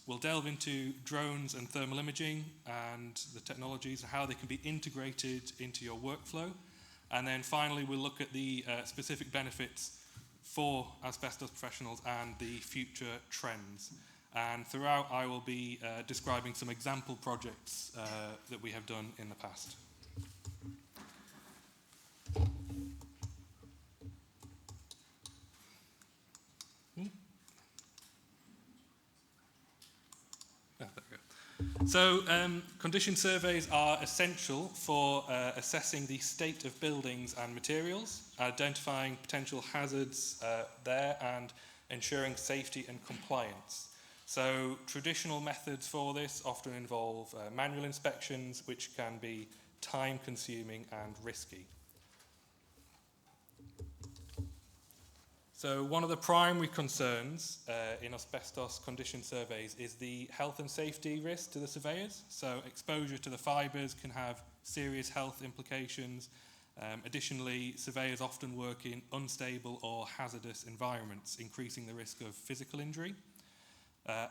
We'll delve into drones and thermal imaging and the technologies and how they can be integrated into your workflow. And then finally, we'll look at the specific benefits for asbestos professionals and the future trends. And throughout, I will be describing some example projects that we have done in the past. So condition surveys are essential for assessing the state of buildings and materials, identifying potential hazards there and ensuring safety and compliance. So traditional methods for this often involve manual inspections, which can be time consuming and risky. So one of the primary concerns in asbestos condition surveys is the health and safety risk to the surveyors. So exposure to the fibres can have serious health implications. Additionally, surveyors often work in unstable or hazardous environments, increasing the risk of physical injury.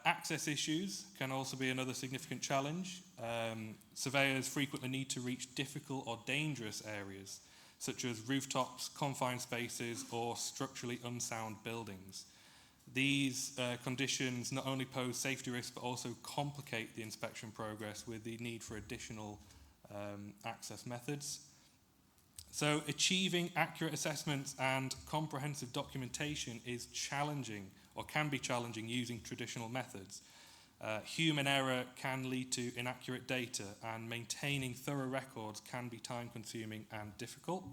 Access issues can also be another significant challenge. Surveyors frequently need to reach difficult or dangerous areas, such as rooftops, confined spaces, or structurally unsound buildings. These conditions not only pose safety risks, but also complicate the inspection progress with the need for additional access methods. So achieving accurate assessments and comprehensive documentation is challenging, or can be challenging, using traditional methods. Human error can lead to inaccurate data, and maintaining thorough records can be time-consuming and difficult.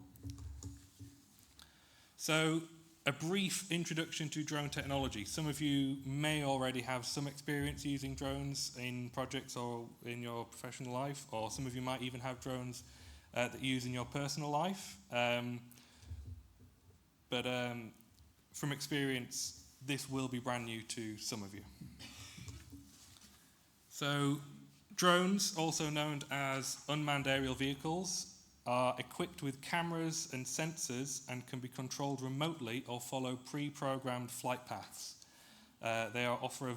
So, a brief introduction to drone technology. Some of you may already have some experience using drones in projects or in your professional life, or some of you might even have drones that you use in your personal life. But from experience, this will be brand new to some of you. So drones, also known as unmanned aerial vehicles, are equipped with cameras and sensors and can be controlled remotely or follow pre-programmed flight paths. They offer a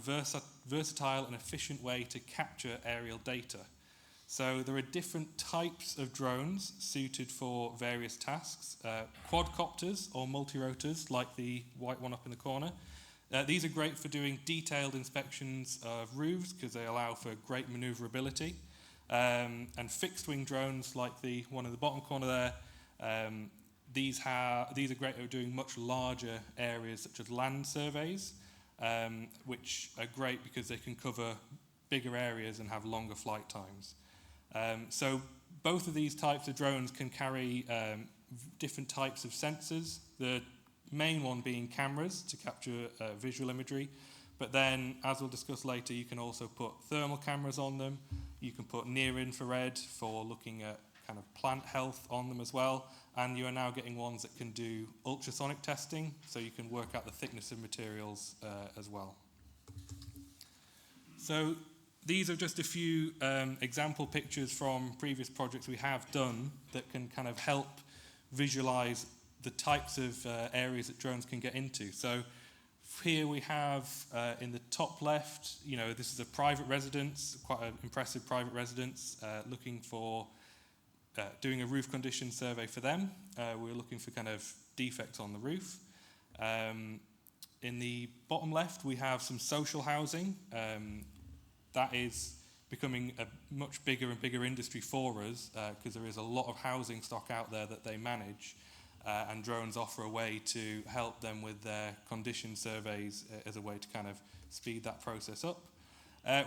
versatile and efficient way to capture aerial data. So there are different types of drones suited for various tasks. Quadcopters or multirotors, like the white one up in the corner. These are great for doing detailed inspections of roofs because they allow for great maneuverability. And fixed-wing drones, like the one in the bottom corner there, these are great at doing much larger areas such as land surveys, which are great because they can cover bigger areas and have longer flight times. So both of these types of drones can carry different types of sensors. The main one being cameras to capture visual imagery, but then, as we'll discuss later, you can also put thermal cameras on them. You can put near-infrared for looking at kind of plant health on them as well, and you are now getting ones that can do ultrasonic testing, so you can work out the thickness of materials as well. So these are just a few example pictures from previous projects we have done that can kind of help visualize the types of areas that drones can get into. So here we have in the top left, this is a private residence, quite an impressive private residence, looking for doing a roof condition survey for them. We're looking for kind of defects on the roof. In the bottom left, we have some social housing. That is becoming a much bigger and bigger industry for us because there is a lot of housing stock out there that they manage. And drones offer a way to help them with their condition surveys as a way to kind of speed that process up.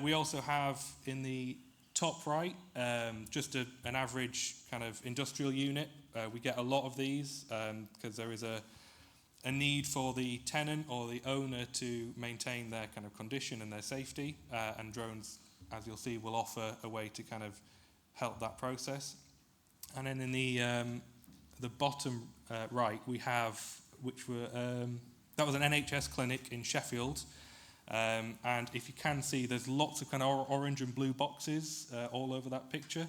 We also have in the top right just an average kind of industrial unit. We get a lot of these because there is a need for the tenant or the owner to maintain their kind of condition and their safety, and drones, as you'll see, will offer a way to kind of help that process. And then in the bottom right, we have, that was an NHS clinic in Sheffield, and if you can see, there's lots of kind of orange and blue boxes all over that picture.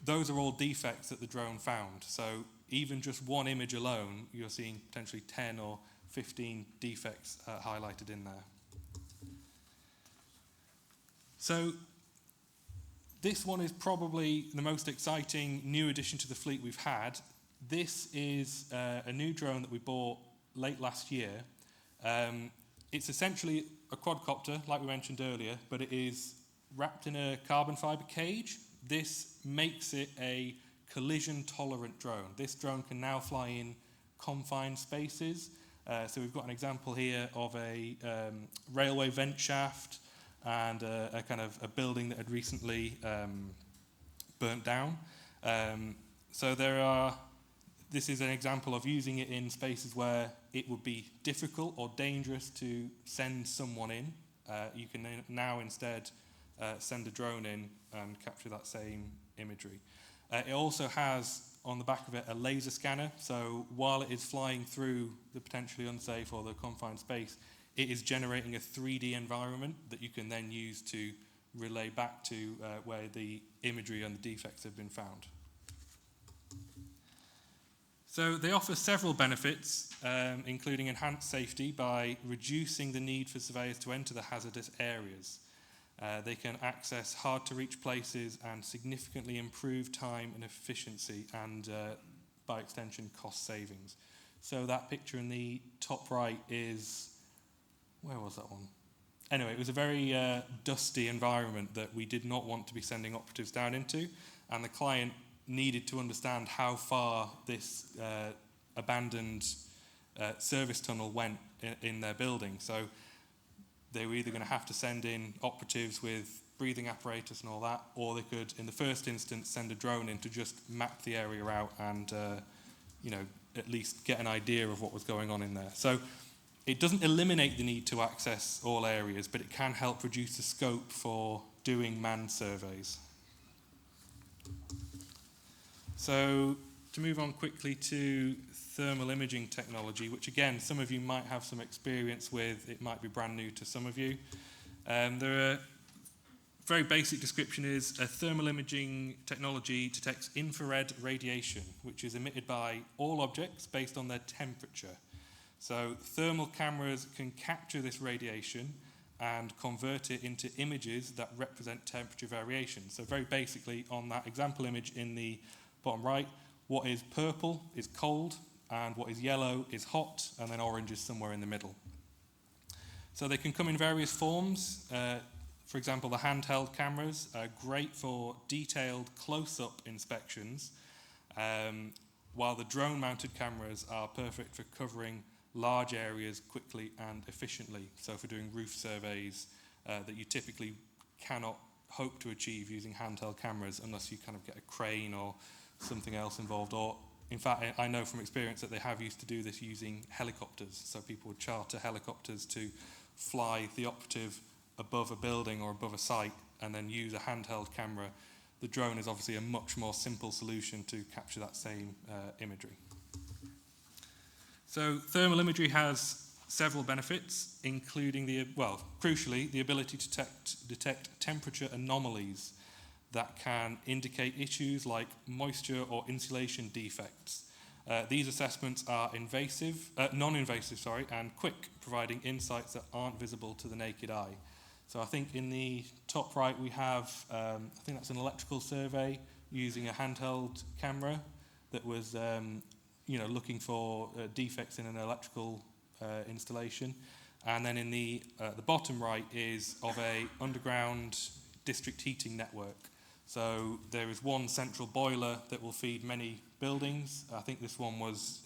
Those are all defects that the drone found. So even just one image alone, you're seeing potentially 10 or 15 defects highlighted in there. So this one is probably the most exciting new addition to the fleet we've had. This is a new drone that we bought late last year. It's essentially a quadcopter, like we mentioned earlier, but it is wrapped in a carbon fibre cage. This makes it a collision-tolerant drone. This drone can now fly in confined spaces. So we've got an example here of a railway vent shaft and a kind of a building that had recently burnt down. So this is an example of using it in spaces where it would be difficult or dangerous to send someone in. You can now instead send a drone in and capture that same imagery. It also has on the back of it a laser scanner, so while it is flying through the potentially unsafe or the confined space, it is generating a 3D environment that you can then use to relay back to where the imagery and the defects have been found. So they offer several benefits, including enhanced safety by reducing the need for surveyors to enter the hazardous areas. They can access hard-to-reach places and significantly improve time and efficiency and, by extension, cost savings. So that picture in the top right is... Where was that one? Anyway, it was a very dusty environment that we did not want to be sending operatives down into, and the client needed to understand how far this abandoned service tunnel went in their building. So they were either going to have to send in operatives with breathing apparatus and all that, or they could, in the first instance, send a drone in to just map the area out and, at least get an idea of what was going on in there. So it doesn't eliminate the need to access all areas, but it can help reduce the scope for doing manned surveys. So to move on quickly to thermal imaging technology, which again, some of you might have some experience with, it might be brand new to some of you. Very basic description is a thermal imaging technology detects infrared radiation, which is emitted by all objects based on their temperature. So thermal cameras can capture this radiation and convert it into images that represent temperature variation. So very basically, on that example image in the bottom right, what is purple is cold, and what is yellow is hot, and then orange is somewhere in the middle. So they can come in various forms. For example, the handheld cameras are great for detailed close-up inspections, while the drone-mounted cameras are perfect for covering large areas quickly and efficiently. So for doing roof surveys that you typically cannot hope to achieve using handheld cameras unless you kind of get a crane or something else involved. Or, in fact, I know from experience that they have used to do this using helicopters. So people would charter helicopters to fly the operative above a building or above a site and then use a handheld camera. The drone is obviously a much more simple solution to capture that same imagery. So thermal imagery has several benefits, including crucially, the ability to detect temperature anomalies that can indicate issues like moisture or insulation defects. These assessments are non-invasive, and quick, providing insights that aren't visible to the naked eye. So I think in the top right we have, I think that's an electrical survey using a handheld camera that was, looking for defects in an electrical installation. And then in the bottom right is of a underground district heating network. So there is one central boiler that will feed many buildings. I think this one was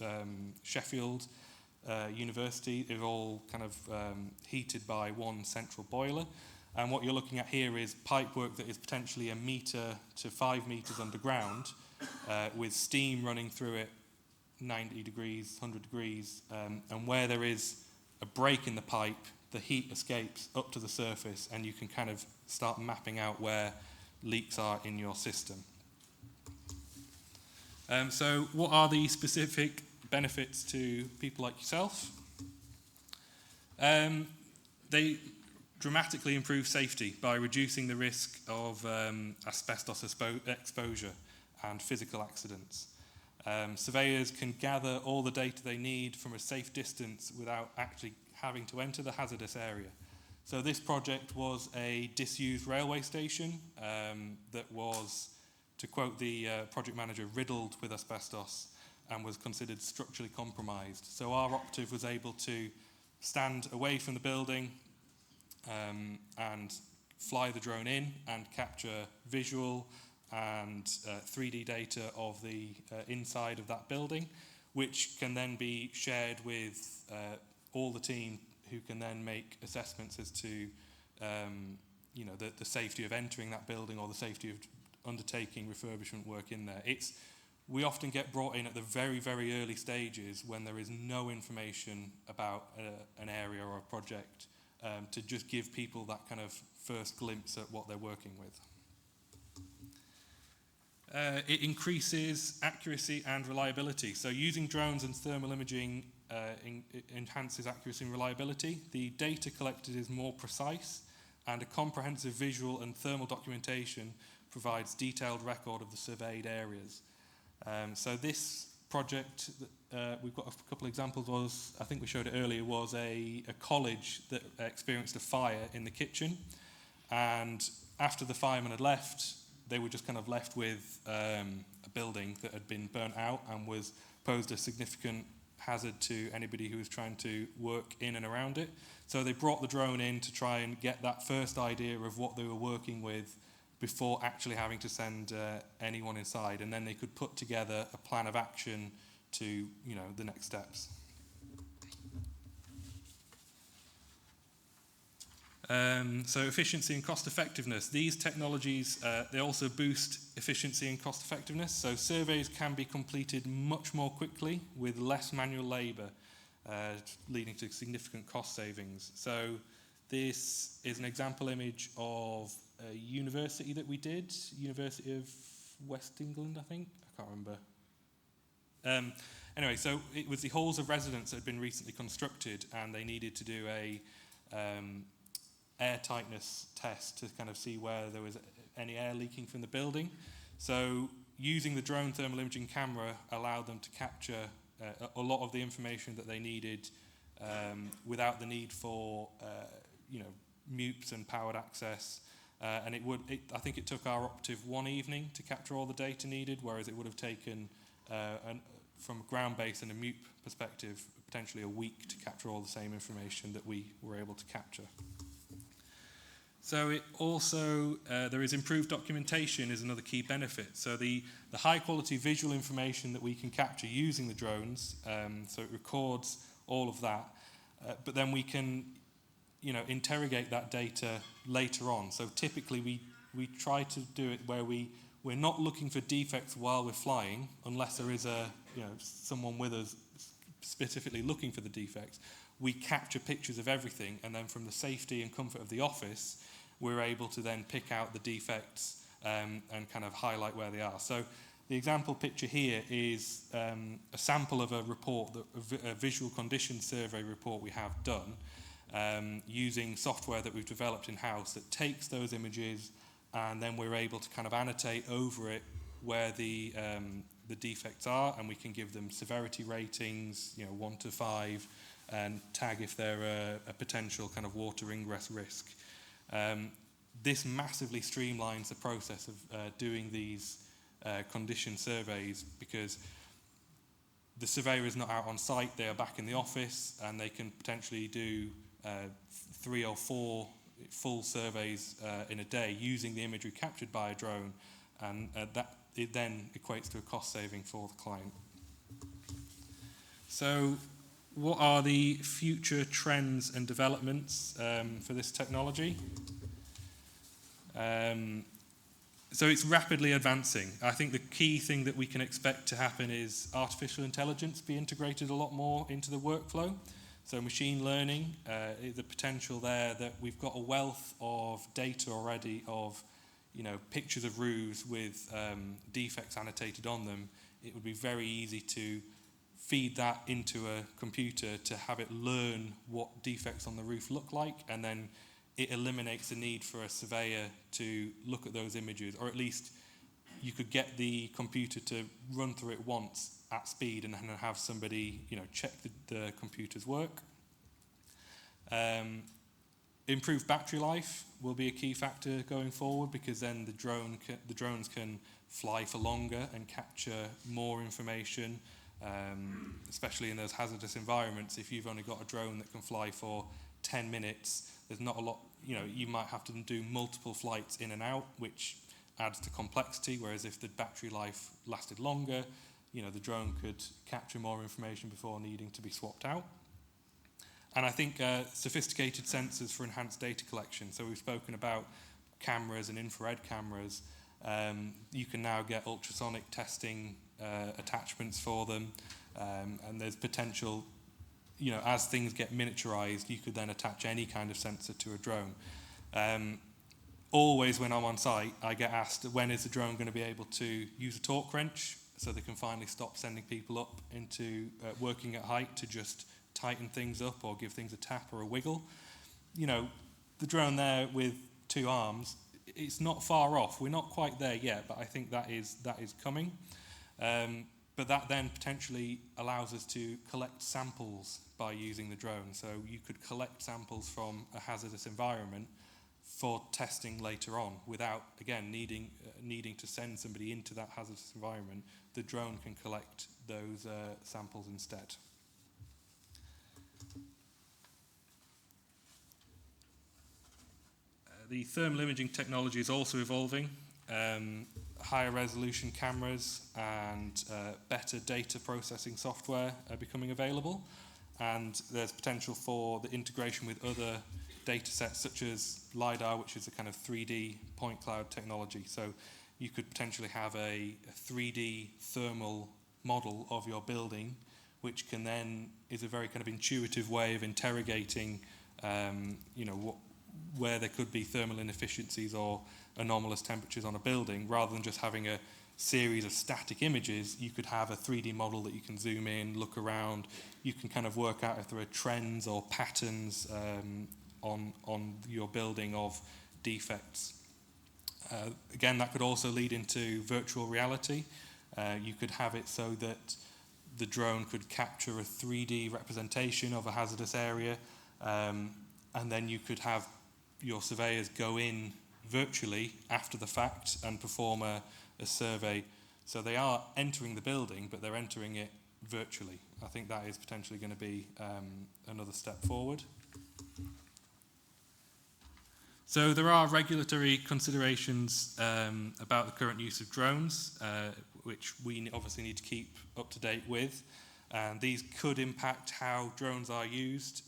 Sheffield University. They're all kind of heated by one central boiler. And what you're looking at here is pipework that is potentially 1 metre to 5 metres underground with steam running through it 90 degrees, 100 degrees. And where there is a break in the pipe, the heat escapes up to the surface and you can kind of start mapping out where leaks are in your system. So what are the specific benefits to people like yourself? They dramatically improve safety by reducing the risk of asbestos exposure and physical accidents. Surveyors can gather all the data they need from a safe distance without actually having to enter the hazardous area. So this project was a disused railway station that was, to quote the project manager, riddled with asbestos and was considered structurally compromised. So our operative was able to stand away from the building and fly the drone in and capture visual and 3D data of the inside of that building, which can then be shared with all the team, who can then make assessments as to the safety of entering that building or the safety of undertaking refurbishment work in there. We often get brought in at the very, very early stages when there is no information about an area or a project, to just give people that kind of first glimpse at what they're working with. It increases accuracy and reliability. So using drones and thermal imaging enhances accuracy and reliability. The data collected is more precise, and a comprehensive visual and thermal documentation provides detailed record of the surveyed areas. So this project, we've got a couple of examples, I think we showed it earlier, was a college that experienced a fire in the kitchen, and after the firemen had left, they were just kind of left with a building that had been burnt out and posed a significant hazard to anybody who was trying to work in and around it. So they brought the drone in to try and get that first idea of what they were working with before actually having to send anyone inside, and then they could put together a plan of action to the next steps. So efficiency and cost effectiveness. These technologies, they also boost efficiency and cost effectiveness. So surveys can be completed much more quickly with less manual labour, leading to significant cost savings. So this is an example image of a university that we did, University of West England, I think. I can't remember. Anyway, so it was the halls of residence that had been recently constructed, and they needed to do a air tightness test to kind of see where there was any air leaking from the building. So using the drone thermal imaging camera allowed them to capture a lot of the information that they needed without the need for mutes and powered access. And I think it took our operative 1 evening to capture all the data needed, whereas it would have taken, from a ground base and a mute perspective, potentially a week to capture all the same information that we were able to capture. So it also, there is improved documentation is another key benefit. So the high quality visual information that we can capture using the drones, so it records all of that, but then we can interrogate that data later on. So typically we try to do it where we're not looking for defects while we're flying, unless there is someone with us specifically looking for the defects. We capture pictures of everything, and then from the safety and comfort of the office, we're able to then pick out the defects and kind of highlight where they are. So the example picture here is a sample of a report, a visual condition survey report we have done using software that we've developed in-house that takes those images, and then we're able to kind of annotate over it where the defects are, and we can give them severity ratings, 1 to 5, and tag if they're a potential kind of water ingress risk. This massively streamlines the process of doing these condition surveys, because the surveyor is not out on site, they are back in the office, and they can potentially do 3 or 4 full surveys in a day using the imagery captured by a drone, and that it then equates to a cost saving for the client. So what are the future trends and developments for this technology? So it's rapidly advancing. I think the key thing that we can expect to happen is artificial intelligence be integrated a lot more into the workflow. So machine learning, the potential there that we've got a wealth of data already of pictures of roofs with defects annotated on them. It would be very easy to feed that into a computer to have it learn what defects on the roof look like, and then it eliminates the need for a surveyor to look at those images, or at least you could get the computer to run through it once at speed and then have somebody check the computer's work. Improved battery life will be a key factor going forward, because then the drones can fly for longer and capture more information, especially in those hazardous environments. If you've only got a drone that can fly for 10 minutes, there's not a lot, you might have to do multiple flights in and out, which adds to complexity, whereas if the battery life lasted longer, the drone could capture more information before needing to be swapped out. And I think sophisticated sensors for enhanced data collection. So we've spoken about cameras and infrared cameras. You can now get ultrasonic testing attachments for them, and there's potential, as things get miniaturized, you could then attach any kind of sensor to a drone. Always when I'm on site, I get asked, when is the drone going to be able to use a torque wrench so they can finally stop sending people up into working at height to just tighten things up or give things a tap or a wiggle. The drone there with 2 arms, it's not far off. We're not quite there yet, but I think that is coming. But that then potentially allows us to collect samples by using the drone. So you could collect samples from a hazardous environment for testing later on without, again, needing to send somebody into that hazardous environment. The drone can collect those samples instead. The thermal imaging technology is also evolving. Higher resolution cameras and better data processing software are becoming available, and there's potential for the integration with other data sets such as LiDAR, which is a kind of 3D point cloud technology. So you could potentially have a 3D thermal model of your building, which can then is a very kind of intuitive way of interrogating where there could be thermal inefficiencies or anomalous temperatures on a building. Rather than just having a series of static images, you could have a 3D model that you can zoom in, look around. You can kind of work out if there are trends or patterns on your building of defects. Again, that could also lead into virtual reality. You could have it so that the drone could capture a 3D representation of a hazardous area, and then you could have your surveyors go in virtually after the fact and perform a survey. So they are entering the building, but they're entering it virtually. I think that is potentially going to be another step forward. So there are regulatory considerations about the current use of drones, which we obviously need to keep up to date with. And these could impact how drones are used.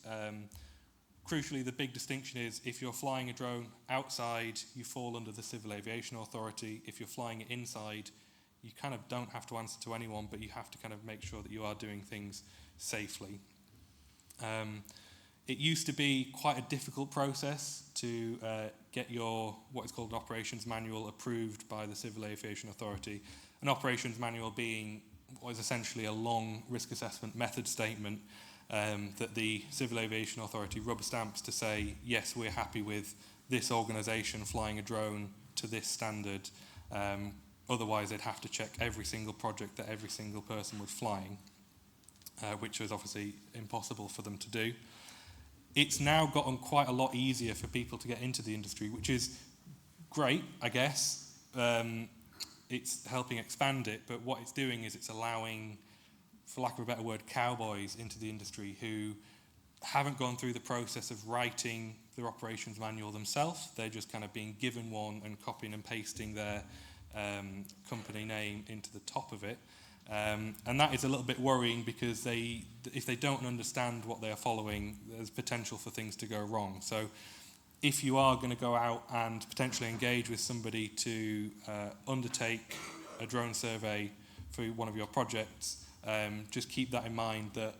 Crucially, the big distinction is if you're flying a drone outside, you fall under the Civil Aviation Authority. If you're flying it inside, you kind of don't have to answer to anyone, but you have to kind of make sure that you are doing things safely. It used to be quite a difficult process to get your, what is called an operations manual, approved by the Civil Aviation Authority. An operations manual being what is essentially a long risk assessment method statement that the Civil Aviation Authority rubber stamps to say, yes, we're happy with this organisation flying a drone to this standard. Otherwise, they'd have to check every single project that every single person was flying, which was obviously impossible for them to do. It's now gotten quite a lot easier for people to get into the industry, which is great, I guess. It's helping expand it, but what it's doing is it's allowing, for lack of a better word, cowboys into the industry who haven't gone through the process of writing their operations manual themselves. They're just kind of being given one and copying and pasting their company name into the top of it. And that is a little bit worrying because if they don't understand what they are following, there's potential for things to go wrong. So if you are going to go out and potentially engage with somebody to undertake a drone survey for one of your projects, just keep that in mind that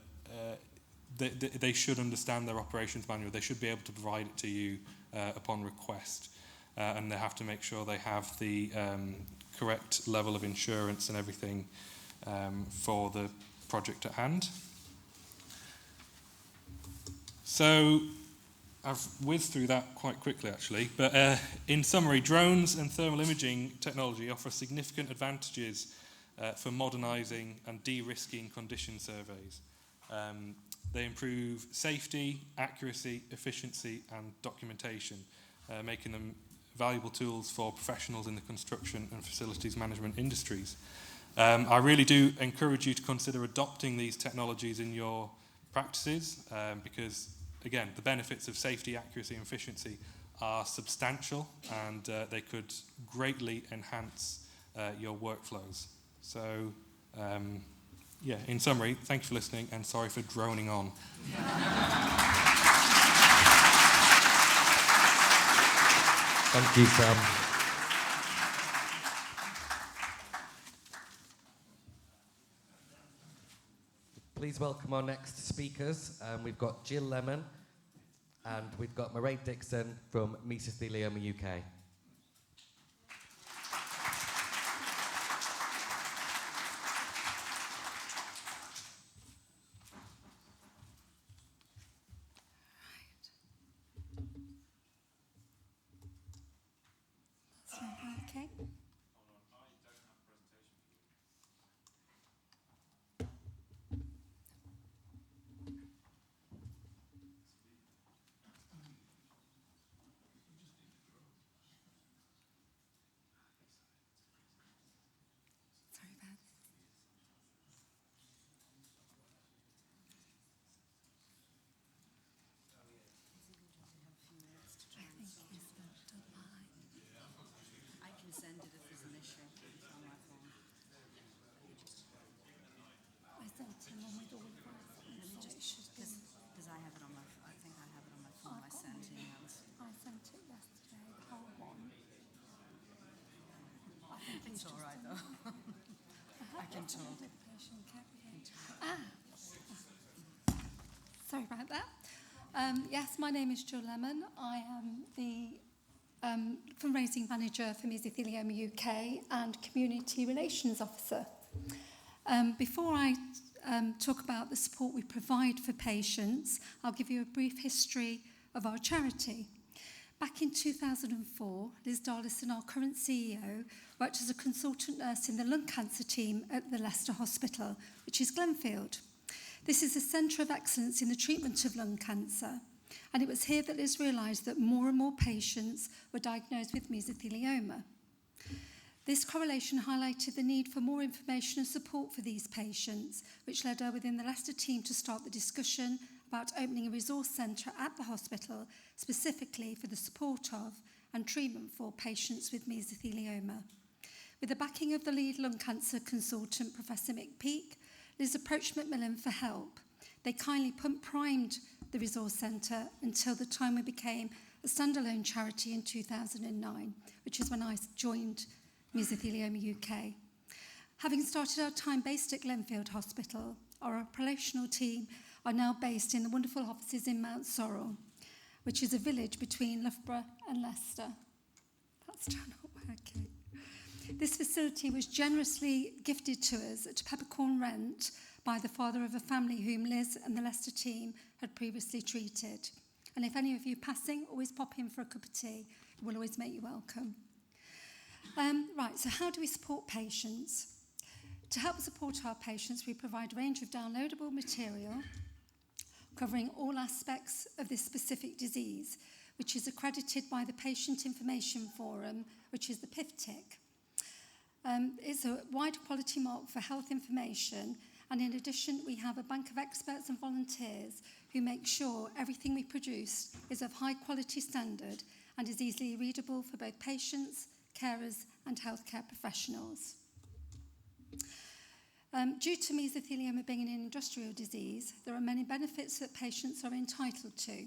they should understand their operations manual. They should be able to provide it to you upon request. And they have to make sure they have the correct level of insurance and everything for the project at hand. So I've whizzed through that quite quickly actually, but in summary, drones and thermal imaging technology offer significant advantages for modernising and de-risking condition surveys. They improve safety, accuracy, efficiency, and documentation, making them valuable tools for professionals in the construction and facilities management industries. I really do encourage you to consider adopting these technologies in your practices because, again, the benefits of safety, accuracy, and efficiency are substantial, and they could greatly enhance your workflows. So, yeah, in summary, thank you for listening, and sorry for droning on. Thank you, Sam. Please welcome our next speakers. We've got Jill Lemon, and we've got Mairead Dixon from Mesothelioma UK. Okay. Sorry about this. I can send it if there's an issue on my phone. I sent him one with all of us. Let me just, because I have it on my, I think I have it on my phone. I sent emails. I sent it yesterday, the whole one. It's all right though. I can talk. Sorry about that. Yes, my name is Jill Lemon. I am the fundraising manager for Mesothelioma UK and community relations officer. Before I talk about the support we provide for patients, I'll give you a brief history of our charity. Back in 2004, Liz Darlison, our current CEO, worked as a consultant nurse in the lung cancer team at the Leicester Hospital, which is Glenfield. This is a centre of excellence in the treatment of lung cancer, and it was here that Liz realised that more and more patients were diagnosed with mesothelioma. This correlation highlighted the need for more information and support for these patients, which led her within the Leicester team to start the discussion about opening a resource centre at the hospital specifically for the support of and treatment for patients with mesothelioma. With the backing of the lead lung cancer consultant, Professor Mick Peake, Liz approached Macmillan for help. They kindly primed the resource centre until the time we became a standalone charity in 2009, which is when I joined Mesothelioma UK. Having started our time based at Glenfield Hospital, our operational team are now based in the wonderful offices in Mount Sorrel, which is a village between Loughborough and Leicester. That's still not working. This facility was generously gifted to us at peppercorn rent by the father of a family whom Liz and the Leicester team had previously treated. And if any of you passing, always pop in for a cup of tea. It will always make you welcome. Right, so how do we support patients? To help support our patients, we provide a range of downloadable material covering all aspects of this specific disease, which is accredited by the Patient Information Forum, which is the PIFTIC. It's a wide quality mark for health information, and in addition, we have a bank of experts and volunteers who make sure everything we produce is of high quality standard and is easily readable for both patients, carers, and healthcare professionals. Due to mesothelioma being an industrial disease, there are many benefits that patients are entitled to,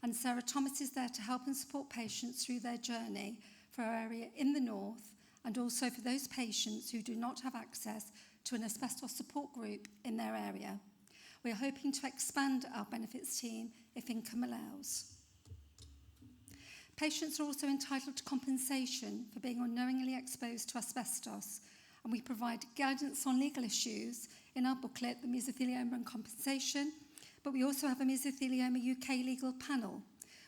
and Sarah Thomas is there to help and support patients through their journey for our area in the north, and also for those patients who do not have access to an asbestos support group in their area. We are hoping to expand our benefits team if income allows. Patients are also entitled to compensation for being unknowingly exposed to asbestos, and we provide guidance on legal issues in our booklet, The Mesothelioma and Compensation, but we also have a Mesothelioma UK legal panel,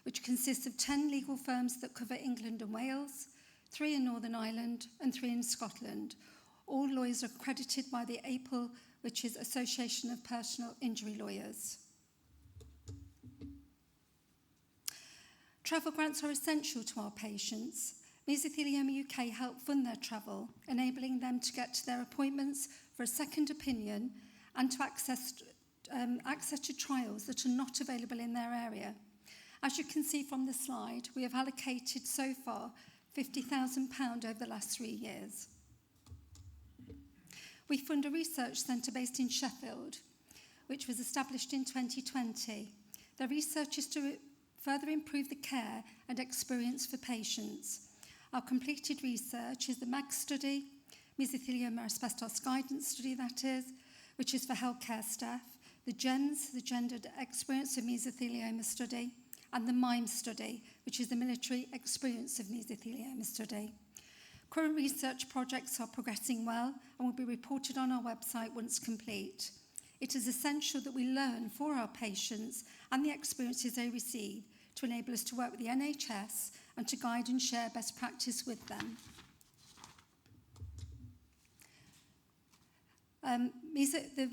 which consists of 10 legal firms that cover England and Wales, 3 in Northern Ireland and 3 in Scotland. All lawyers are accredited by the APL, which is Association of Personal Injury Lawyers. Travel grants are essential to our patients. Mesothelioma UK help fund their travel, enabling them to get to their appointments for a second opinion and to access to trials that are not available in their area. As you can see from the slide, we have allocated so far £50,000 over the last 3 years. We fund a research centre based in Sheffield, which was established in 2020. The research is to further improve the care and experience for patients. Our completed research is the MAG study, Mesothelioma Asbestos Guidance Study that is, which is for healthcare staff, the GEMS, the Gendered Experience of Mesothelioma Study, and the MIME study, which is the Military Experience of Mesothelioma Study. Current research projects are progressing well and will be reported on our website once complete. It is essential that we learn for our patients and the experiences they receive to enable us to work with the NHS and to guide and share best practice with them. The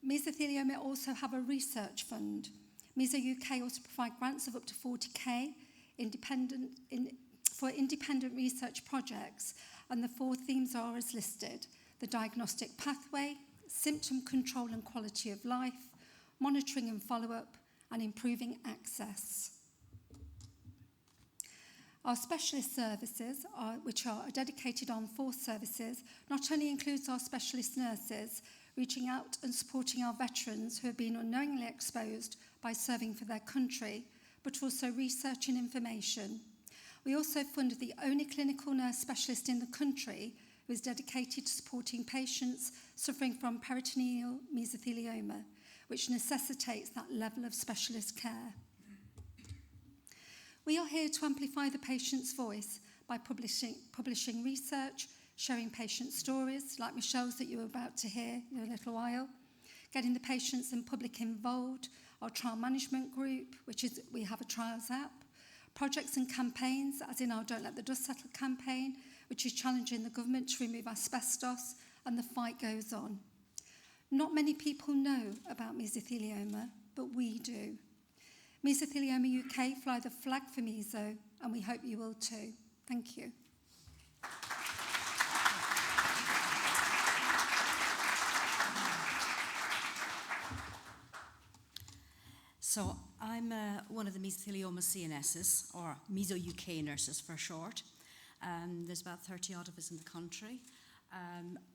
Mesothelioma also have a research fund. Meso UK also provide grants of up to 40k for independent research projects, and the 4 themes are as listed: the diagnostic pathway, symptom control and quality of life, monitoring and follow-up, and improving access. Our specialist services, which are dedicated armed force services, not only includes our specialist nurses reaching out and supporting our veterans who have been unknowingly exposed by serving for their country, but also research and information. We also fund the only clinical nurse specialist in the country who is dedicated to supporting patients suffering from peritoneal mesothelioma, which necessitates that level of specialist care. We are here to amplify the patient's voice by publishing research, sharing patient stories, like Michelle's that you're about to hear in a little while, getting the patients and public involved, our trial management group, which is, we have a trials app, projects and campaigns, as in our Don't Let the Dust Settle campaign, which is challenging the government to remove asbestos, and the fight goes on. Not many people know about mesothelioma, but we do. Mesothelioma UK fly the flag for meso, and we hope you will too. Thank you. So I'm one of the mesothelioma CNSs, or Meso UK nurses for short. There's about 30 odd of us in the country.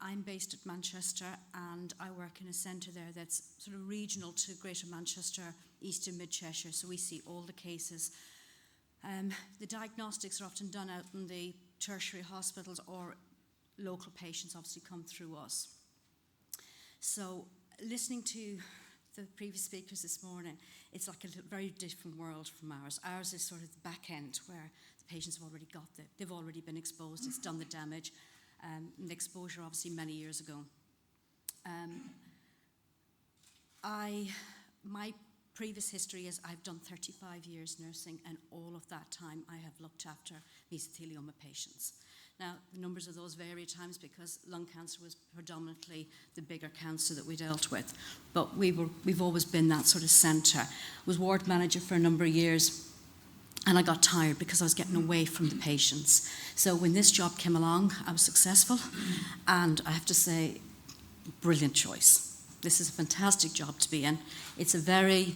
I'm based at Manchester, and I work in a centre there that's sort of regional to Greater Manchester, East and Mid Cheshire, so we see all the cases. The diagnostics are often done out in the tertiary hospitals, or local patients obviously come through us. So listening to the previous speakers this morning, it's like a very different world from ours. Ours is sort of the back end where the patients have already got they've already been exposed, it's done the damage, and the exposure obviously many years ago. My previous history is I've done 35 years nursing, and all of that time I have looked after mesothelioma patients. Now, the numbers of those vary at times because lung cancer was predominantly the bigger cancer that we dealt with. But we've always been that sort of centre. I was ward manager for a number of years, and I got tired because I was getting away from the patients. So when this job came along, I was successful, and I have to say, brilliant choice. This is a fantastic job to be in. It's a very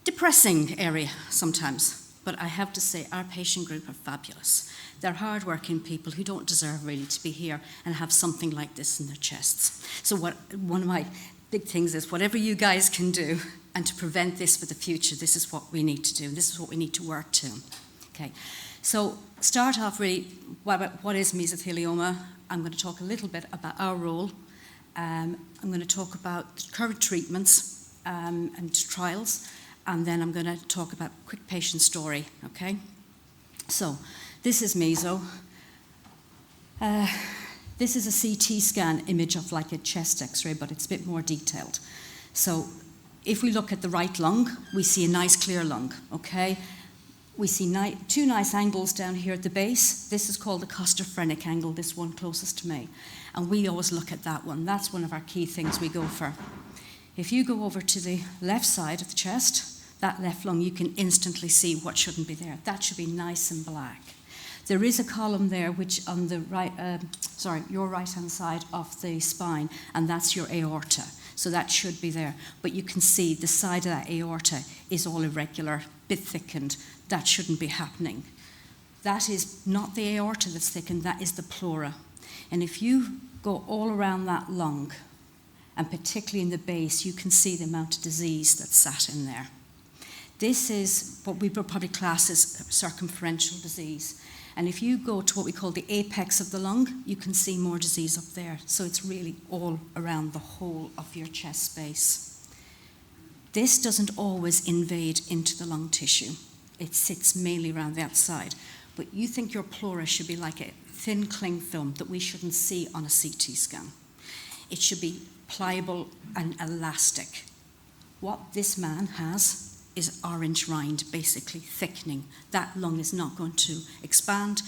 depressing area sometimes, but I have to say our patient group are fabulous. They're hard-working people who don't deserve really to be here and have something like this in their chests. So one of my big things is whatever you guys can do and to prevent this for the future, this is what we need to do. This is what we need to work to. Okay, so start off really, what is mesothelioma? I'm going to talk a little bit about our role. I'm going to talk about the current treatments and trials, and then I'm going to talk about a quick patient story, okay? So, this is meso. This is a CT scan image of like a chest x-ray, but it's a bit more detailed. So, if we look at the right lung, we see a nice clear lung, okay? We see two nice angles down here at the base. This is called the costophrenic angle, this one closest to me. And we always look at that one. That's one of our key things we go for. If you go over to the left side of the chest, that left lung, you can instantly see what shouldn't be there. That should be nice and black. There is a column there which on the right, your right-hand side of the spine, and that's your aorta. So that should be there. But you can see the side of that aorta is all irregular, bit thickened. That shouldn't be happening. That is not the aorta that's thickened, that is the pleura. And if you go all around that lung, and particularly in the base, you can see the amount of disease that's sat in there. This is what we would probably class as circumferential disease. And if you go to what we call the apex of the lung, you can see more disease up there. So it's really all around the whole of your chest space. This doesn't always invade into the lung tissue. It sits mainly around the outside. But you think your pleura should be like a thin cling film that we shouldn't see on a CT scan. It should be pliable and elastic. What this man has is orange rind, basically thickening. That lung is not going to expand,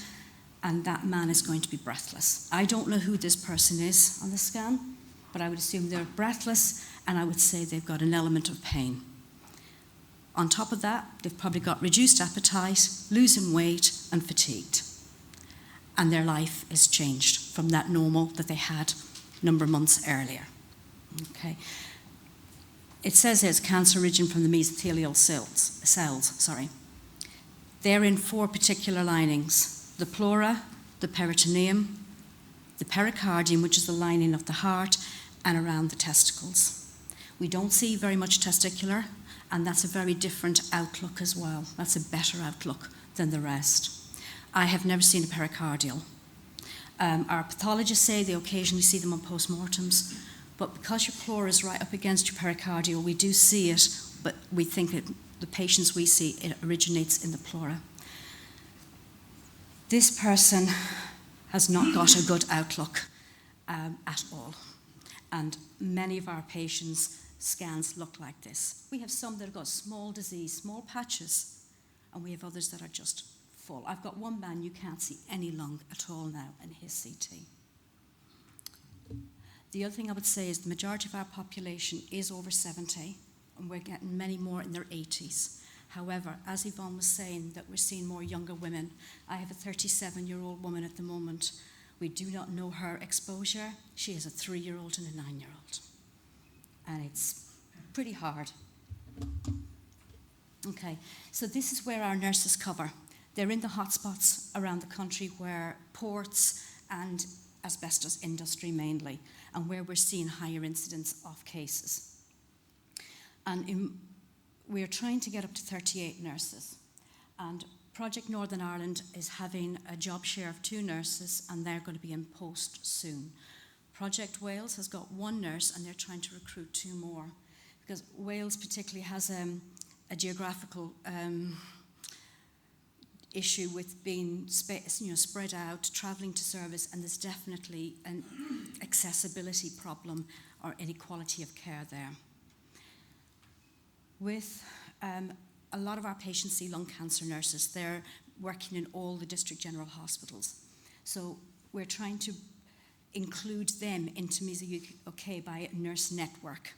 and that man is going to be breathless. I don't know who this person is on the scan, but I would assume they're breathless, and I would say they've got an element of pain. On top of that, they've probably got reduced appetite, losing weight, and fatigued. And their life is changed from that normal that they had a number of months earlier. Okay. It says there's cancer origin from the mesothelial cells. They're in 4 particular linings: the pleura, the peritoneum, the pericardium, which is the lining of the heart, and around the testicles. We don't see very much testicular, and that's a very different outlook as well. That's a better outlook than the rest. I have never seen a pericardial. Our pathologists say they occasionally see them on postmortems, but because your pleura is right up against your pericardial, we do see it, but we think that the patients we see, it originates in the pleura. This person has not got a good outlook at all. And many of our patients' scans look like this. We have some that have got small disease, small patches, and we have others that are just full. I've got one man, you can't see any lung at all now in his CT. The other thing I would say is the majority of our population is over 70, and we're getting many more in their 80s. However, as Yvonne was saying, that we're seeing more younger women. I have a 37-year-old woman at the moment. We do not know her exposure. She has a 3-year-old and a 9-year-old. And it's pretty hard. Okay, so this is where our nurses cover. They're in the hotspots around the country where ports and asbestos industry mainly, and where we're seeing higher incidence of cases. And we're trying to get up to 38 nurses. And Project Northern Ireland is having a job share of 2 nurses, and they're going to be in post soon. Project Wales has got 1 nurse, and they're trying to recruit 2 more, because Wales particularly has a geographical issue with being spread out, travelling to service, and there's definitely an accessibility problem or inequality of care there. With a lot of our patients see lung cancer nurses. They're working in all the district general hospitals. So we're trying to include them into Meso UK by a nurse network.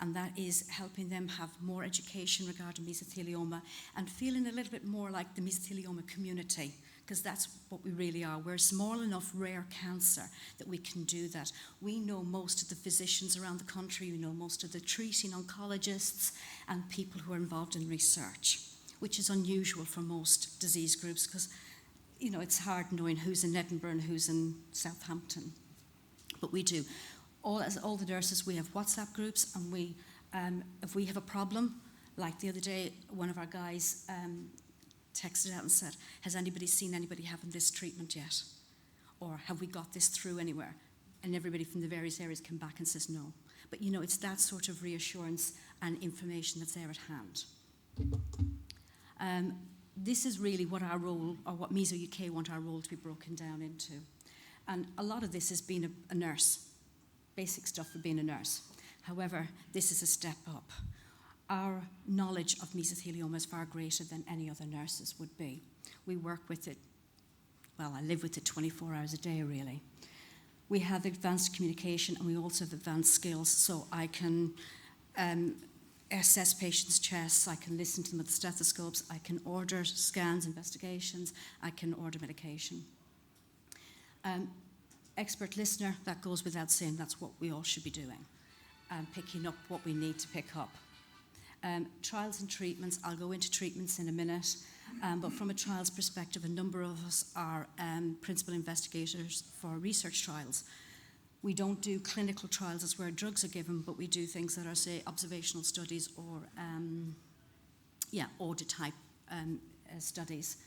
And that is helping them have more education regarding mesothelioma and feeling a little bit more like the mesothelioma community, because that's what we really are. We're a small enough rare cancer that we can do that. We know most of the physicians around the country, we know most of the treating oncologists and people who are involved in research, which is unusual for most disease groups, because it's hard knowing who's in Edinburgh and who's in Southampton. But we do. As all the nurses, we have WhatsApp groups, and if we have a problem, like the other day, one of our guys texted out and said, has anybody seen anybody having this treatment yet? Or have we got this through anywhere? And everybody from the various areas come back and says no. But it's that sort of reassurance and information that's there at hand. This is really what our role, or what Meso UK want our role to be broken down into. And a lot of this is being a nurse. Basic stuff for being a nurse. However, this is a step up. Our knowledge of mesothelioma is far greater than any other nurses would be. We work with it, I live with it 24 hours a day, really. We have advanced communication, and we also have advanced skills, so I can assess patients' chests, I can listen to them with stethoscopes, I can order scans, investigations, I can order medication. Expert listener, that goes without saying, that's what we all should be doing, picking up what we need to pick up. Trials and treatments, I'll go into treatments in a minute, but from a trials perspective, a number of us are principal investigators for research trials. We don't do clinical trials as where drugs are given, but we do things that are, say, observational studies or audit type studies.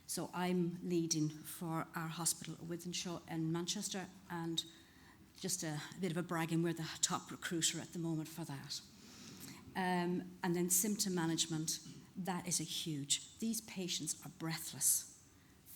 So I'm leading for our hospital at Wythenshawe in Manchester, and just a bit of a bragging, we're the top recruiter at the moment for that. And then symptom management, that is a huge. These patients are breathless,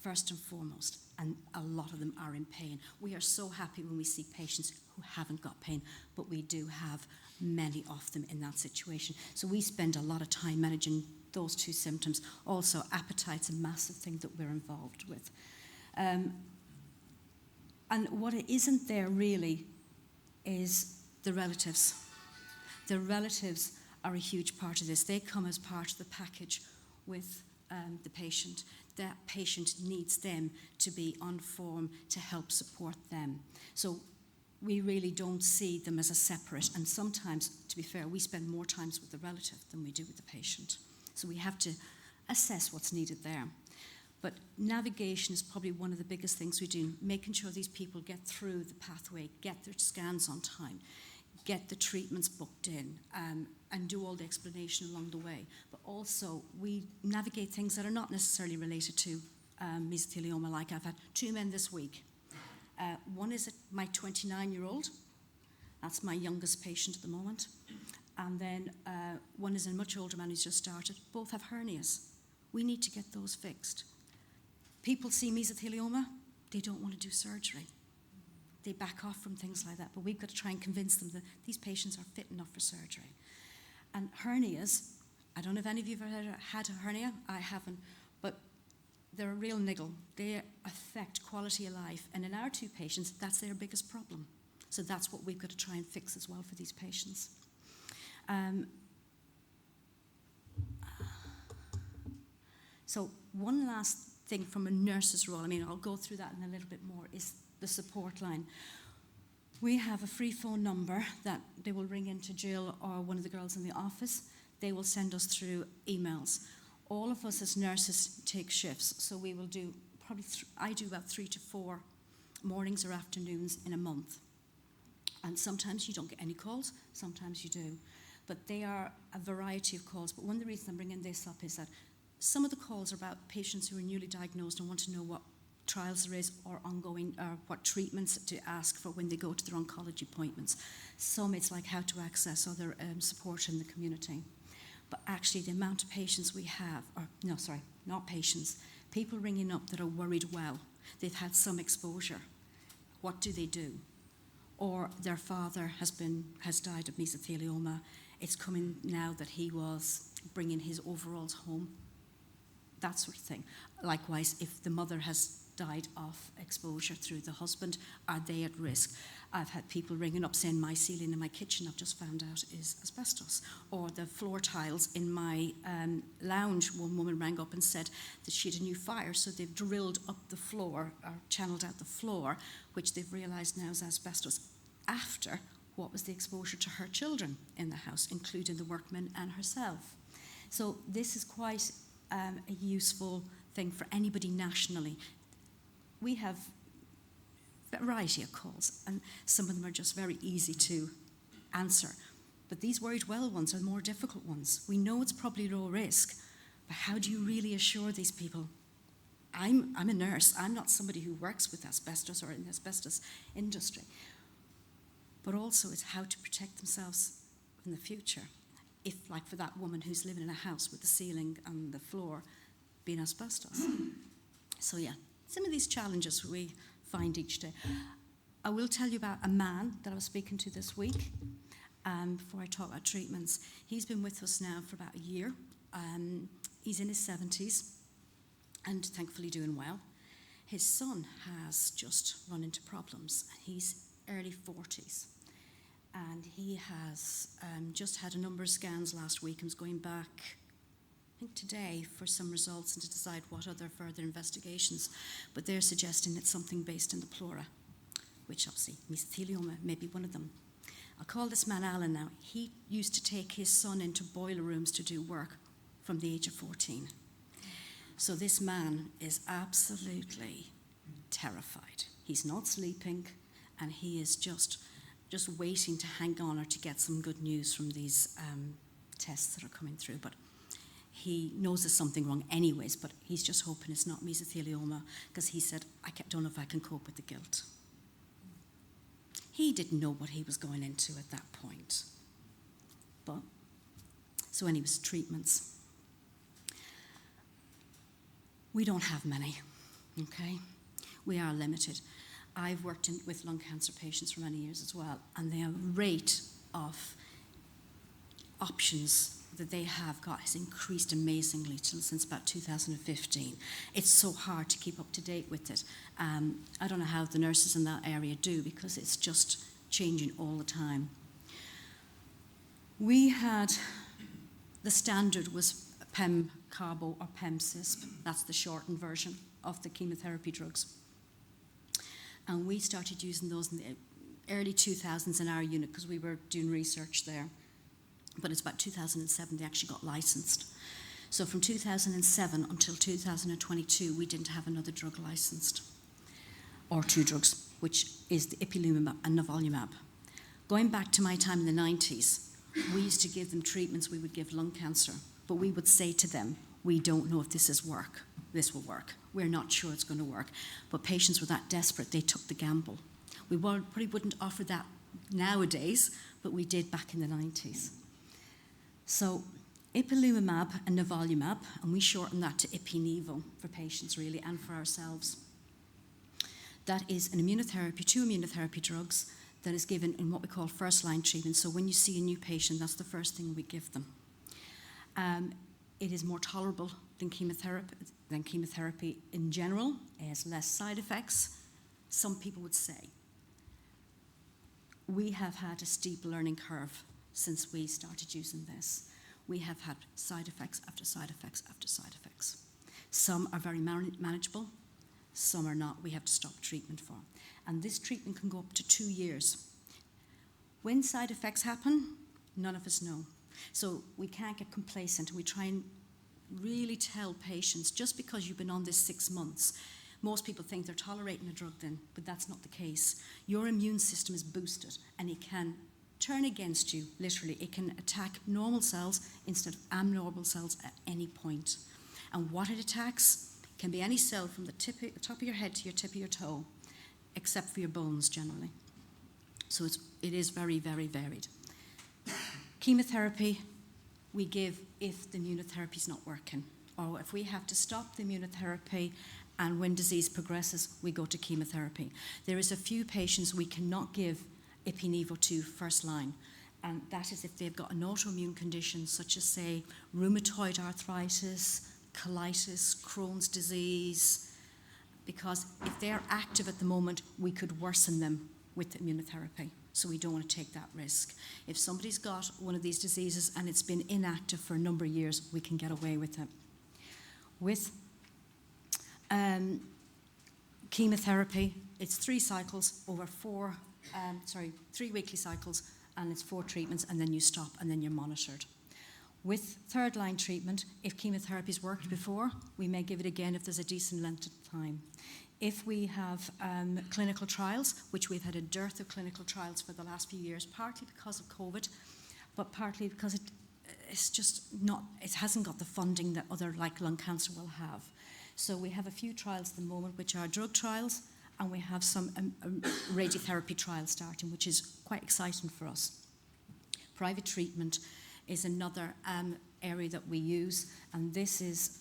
first and foremost, and a lot of them are in pain. We are so happy when we see patients who haven't got pain, but we do have many of them in that situation. So we spend a lot of time managing those two symptoms. Also, appetite's a massive thing that we're involved with. And what isn't there really is the relatives. The relatives are a huge part of this. They come as part of the package with the patient. That patient needs them to be on form to help support them. So we really don't see them as a separate, and sometimes, to be fair, we spend more time with the relative than we do with the patient. So we have to assess what's needed there. But navigation is probably one of the biggest things we do, making sure these people get through the pathway, get their scans on time, get the treatments booked in, and do all the explanation along the way. But also, we navigate things that are not necessarily related to mesothelioma. Like I've had 2 men this week. One is my 29-year-old. That's my youngest patient at the moment. And then one is a much older man who's just started. Both have hernias. We need to get those fixed. People see mesothelioma, they don't want to do surgery. They back off from things like that, but we've got to try and convince them that these patients are fit enough for surgery. And hernias, I don't know if any of you have ever had a hernia, I haven't, but they're a real niggle. They affect quality of life, and in our 2 patients, that's their biggest problem. So that's what we've got to try and fix as well for these patients. So one last thing from a nurse's role, I mean, I'll go through that in a little bit more, is the support line. We have a free phone number that they will ring into Jill or one of the girls in the office. They will send us through emails. All of us as nurses take shifts, so we will do probably, I do about 3 to 4 mornings or afternoons in a month. And sometimes you don't get any calls, sometimes you do. But they are a variety of calls. But one of the reasons I'm bringing this up is that some of the calls are about patients who are newly diagnosed and want to know what trials there is or ongoing, or what treatments to ask for when they go to their oncology appointments. Some it's like how to access other support in the community. But actually the amount of patients we have, not patients, people ringing up that are worried, well, they've had some exposure. What do they do? Or their father has died of mesothelioma. It's coming now that he was bringing his overalls home. That sort of thing. Likewise, if the mother has died of exposure through the husband, are they at risk? I've had people ringing up saying my ceiling in my kitchen, I've just found out, is asbestos. Or the floor tiles in my lounge, one woman rang up and said that she had a new fire, so they've drilled up the floor, or channeled out the floor, which they've realised now is asbestos, after what was the exposure to her children in the house, including the workmen and herself. So this is quite a useful thing for anybody nationally. We have a variety of calls, and some of them are just very easy to answer. But these worried well ones are the more difficult ones. We know it's probably low risk, but how do you really assure these people? I'm a nurse. I'm not somebody who works with asbestos or in the asbestos industry. But also it's how to protect themselves in the future. If, like for that woman who's living in a house with the ceiling and the floor being asbestos. So yeah, some of these challenges we find each day. I will tell you about a man that I was speaking to this week before I talk about treatments. He's been with us now for about a year. He's in his 70s and thankfully doing well. His son has just run into problems. He's early 40s. and he has just had a number of scans last week and was going back, I think today, for some results and to decide what other further investigations. But they're suggesting it's something based in the pleura, which obviously mesothelioma may be one of them. I'll call this man Alan now. He used to take his son into boiler rooms to do work from the age of 14. So this man is absolutely terrified. He's not sleeping, and he is just waiting to hang on or to get some good news from these tests that are coming through. But he knows there's something wrong anyways, but he's just hoping it's not mesothelioma, because he said, I don't know if I can cope with the guilt. He didn't know what he was going into at that point. But, so anyways, treatments. We don't have many, okay? We are limited. I've worked with lung cancer patients for many years as well, and the rate of options that they have got has increased amazingly since about 2015. It's so hard to keep up to date with it. I don't know how the nurses in that area do, because it's just changing all the time. We had, the standard was PEM carbo or PEM-CISP. That's the shortened version of the chemotherapy drugs. And we started using those in the early 2000s in our unit because we were doing research there. But it's about 2007 they actually got licensed. So from 2007 until 2022, we didn't have another drug licensed, or two drugs, which is the ipilimumab and nivolumab. Going back to my time in the 90s, we used to give them treatments. We would give lung cancer, but we would say to them, we don't know if this will work. We're not sure it's going to work. But patients were that desperate, they took the gamble. We probably wouldn't offer that nowadays, but we did back in the 90s. So ipilimumab and nivolumab, and we shorten that to ipi-nivo for patients really, and for ourselves. That is an immunotherapy, 2 immunotherapy drugs that is given in what we call first-line treatment. So when you see a new patient, that's the first thing we give them. It is more tolerable than chemotherapy in general. It has less side effects, some people would say. We have had a steep learning curve since we started using this. We have had side effects after side effects after side effects. Some are very manageable, some are not. We have to stop treatment for. And this treatment can go up to 2 years. When side effects happen, none of us know. So we can't get complacent. We try and really tell patients, just because you've been on this 6 months, most people think they're tolerating a drug then, but that's not the case. Your immune system is boosted, and it can turn against you, literally. It can attack normal cells instead of abnormal cells at any point. And what it attacks can be any cell from the top of your head to your tip of your toe, except for your bones generally. So it is very, very varied. Chemotherapy we give if the immunotherapy is not working, or if we have to stop the immunotherapy, and when disease progresses, we go to chemotherapy. There is a few patients we cannot give ipi-nivo to first line, and that is if they've got an autoimmune condition such as, say, rheumatoid arthritis, colitis, Crohn's disease, because if they're active at the moment, we could worsen them with immunotherapy. So we don't want to take that risk. If somebody's got one of these diseases and it's been inactive for a number of years, we can get away with it. With chemotherapy, it's 3 cycles over 3 weekly cycles, and it's 4 treatments, and then you stop, and then you're monitored. With third-line treatment, if chemotherapy's worked before, we may give it again if there's a decent length of time. If we have clinical trials, which we've had a dearth of clinical trials for the last few years, partly because of COVID, but partly because it's just not, it hasn't got the funding that other, like lung cancer, will have. So we have a few trials at the moment, which are drug trials, and we have some radiotherapy trials starting, which is quite exciting for us. Private treatment is another area that we use, and this is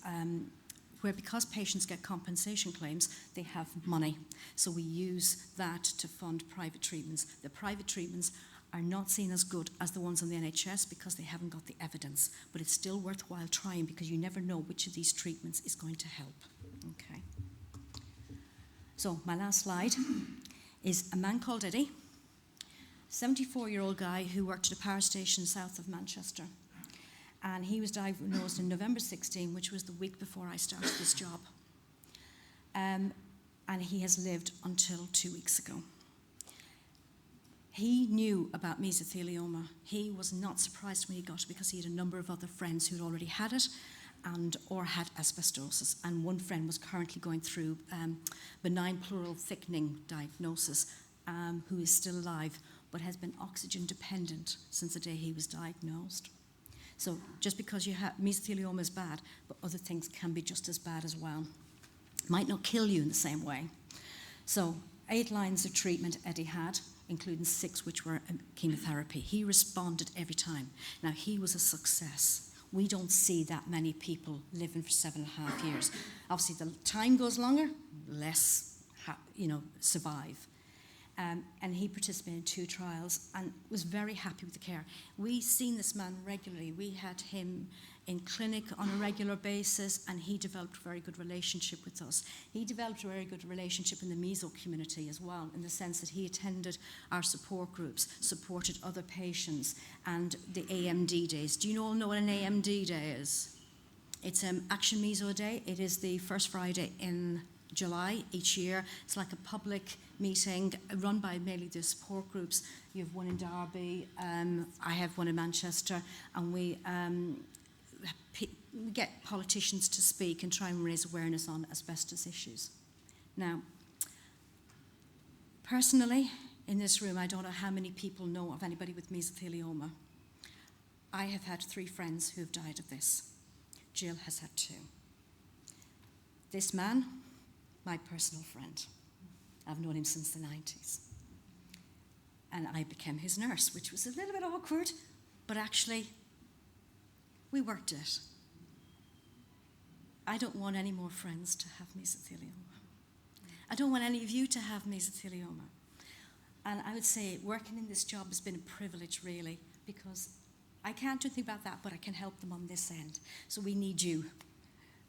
where, because patients get compensation claims, they have money. So we use that to fund private treatments. The private treatments are not seen as good as the ones on the NHS because they haven't got the evidence, but it's still worthwhile trying because you never know which of these treatments is going to help. Okay. So my last slide is a man called Eddie. 74-year-old guy who worked at a power station south of Manchester. And he was diagnosed in November 16, which was the week before I started this job. And he has lived until 2 weeks ago. He knew about mesothelioma. He was not surprised when he got it because he had a number of other friends who had already had it or had asbestosis. And one friend was currently going through benign pleural thickening diagnosis, who is still alive, but has been oxygen dependent since the day he was diagnosed. So just because you have mesothelioma is bad, but other things can be just as bad as well. Might not kill you in the same way. So 8 lines of treatment Eddie had, including 6 which were chemotherapy. He responded every time. Now, he was a success. We don't see that many people living for 7.5 years. Obviously, the time goes longer, less survive. And he participated in 2 trials and was very happy with the care. We've seen this man regularly. We had him in clinic on a regular basis, and he developed a very good relationship with us. He developed a very good relationship in the meso community as well, in the sense that he attended our support groups, supported other patients, and the AMD days. Do you all know what an AMD day is? It's Action Meso Day. It is the first Friday in July each year. It's like a public meeting run by mainly the support groups. You have one in Derby, I have one in Manchester, and we get politicians to speak and try and raise awareness on asbestos issues. Now, personally, in this room, I don't know how many people know of anybody with mesothelioma. I have had 3 friends who have died of this. Jill has had 2. This man, my personal friend. I've known him since the 90s. And I became his nurse, which was a little bit awkward, but actually, we worked it. I don't want any more friends to have mesothelioma. I don't want any of you to have mesothelioma. And I would say working in this job has been a privilege, really, because I can't do anything about that, but I can help them on this end. So we need you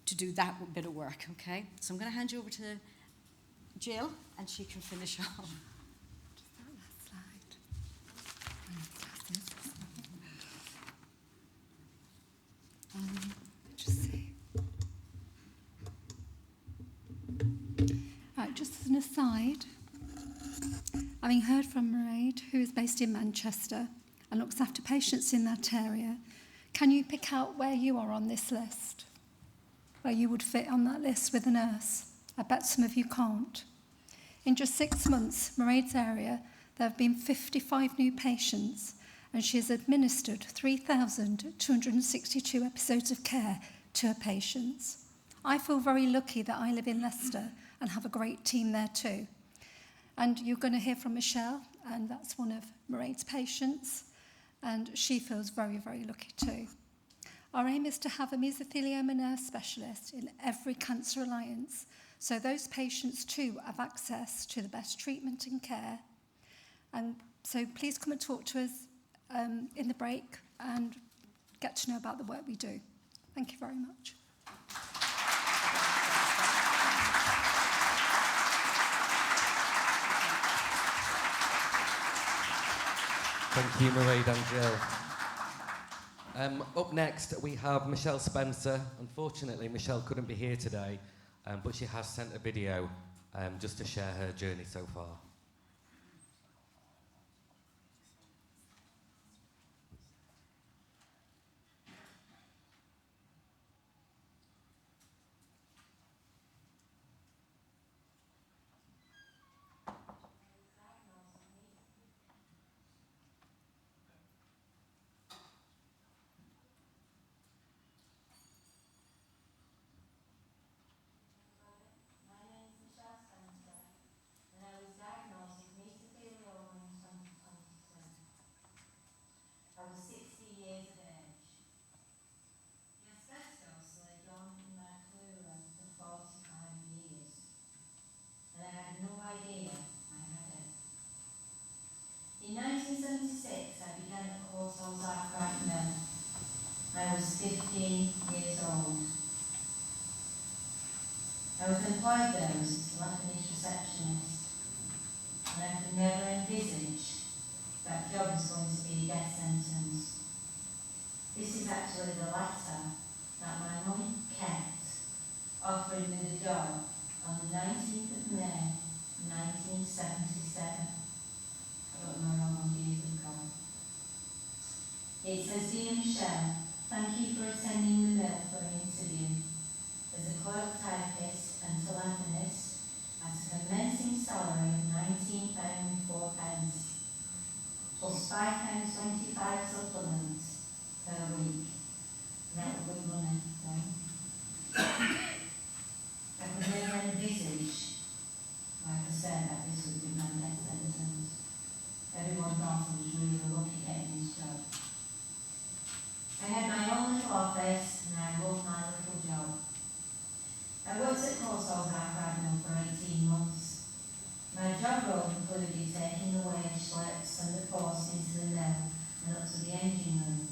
to do that bit of work, okay? So I'm going to hand you over to Jill, and she can finish off. Just that last slide. Just see. Right, just as an aside, having heard from Mairead, who is based in Manchester and looks after patients in that area, can you pick out where you are on this list? Where you would fit on that list with a nurse? I bet some of you can't. In just 6 months, Mairead's area, there have been 55 new patients, and she has administered 3,262 episodes of care to her patients. I feel very lucky that I live in Leicester and have a great team there too. And you're going to hear from Michelle, and that's one of Mairead's patients, and she feels very, very lucky too. Our aim is to have a mesothelioma nurse specialist in every cancer alliance, so those patients too have access to the best treatment and care. And so please come and talk to us in the break and get to know about the work we do. Thank you very much. Thank you, Mairead and Jill. Up next, we have Michelle Spencer. Unfortunately, Michelle couldn't be here today, but she has sent a video just to share her journey so far. I was 60 years of age. The asbestos lay dormant in my pleura for 45 years, and I had no idea I had it. In 1976, I began a course I was right now. I was 15 years old. I was employed there as a telephonist receptionist, and I could never envisage that job was going to be a death sentence. This is actually the letter that my mum kept, offering me the job on the 19th of May, 1977. I don't know how long years ago. It says, "Dear Michelle, thank you for attending the mill for an interview. As a clerk typist and telephonist at a commencing salary of £19.04, plus £5.25 supplement per week." That would be money, right? I could never envisage, like I said, that this would be my death sentence. Everyone thought I was really lucky getting this job. I had my own little office and I loved my little job. I worked at Courtaulds Archive Mill for 18 months. My job role included taking the wage slips and the post into the mill and up to the engine room.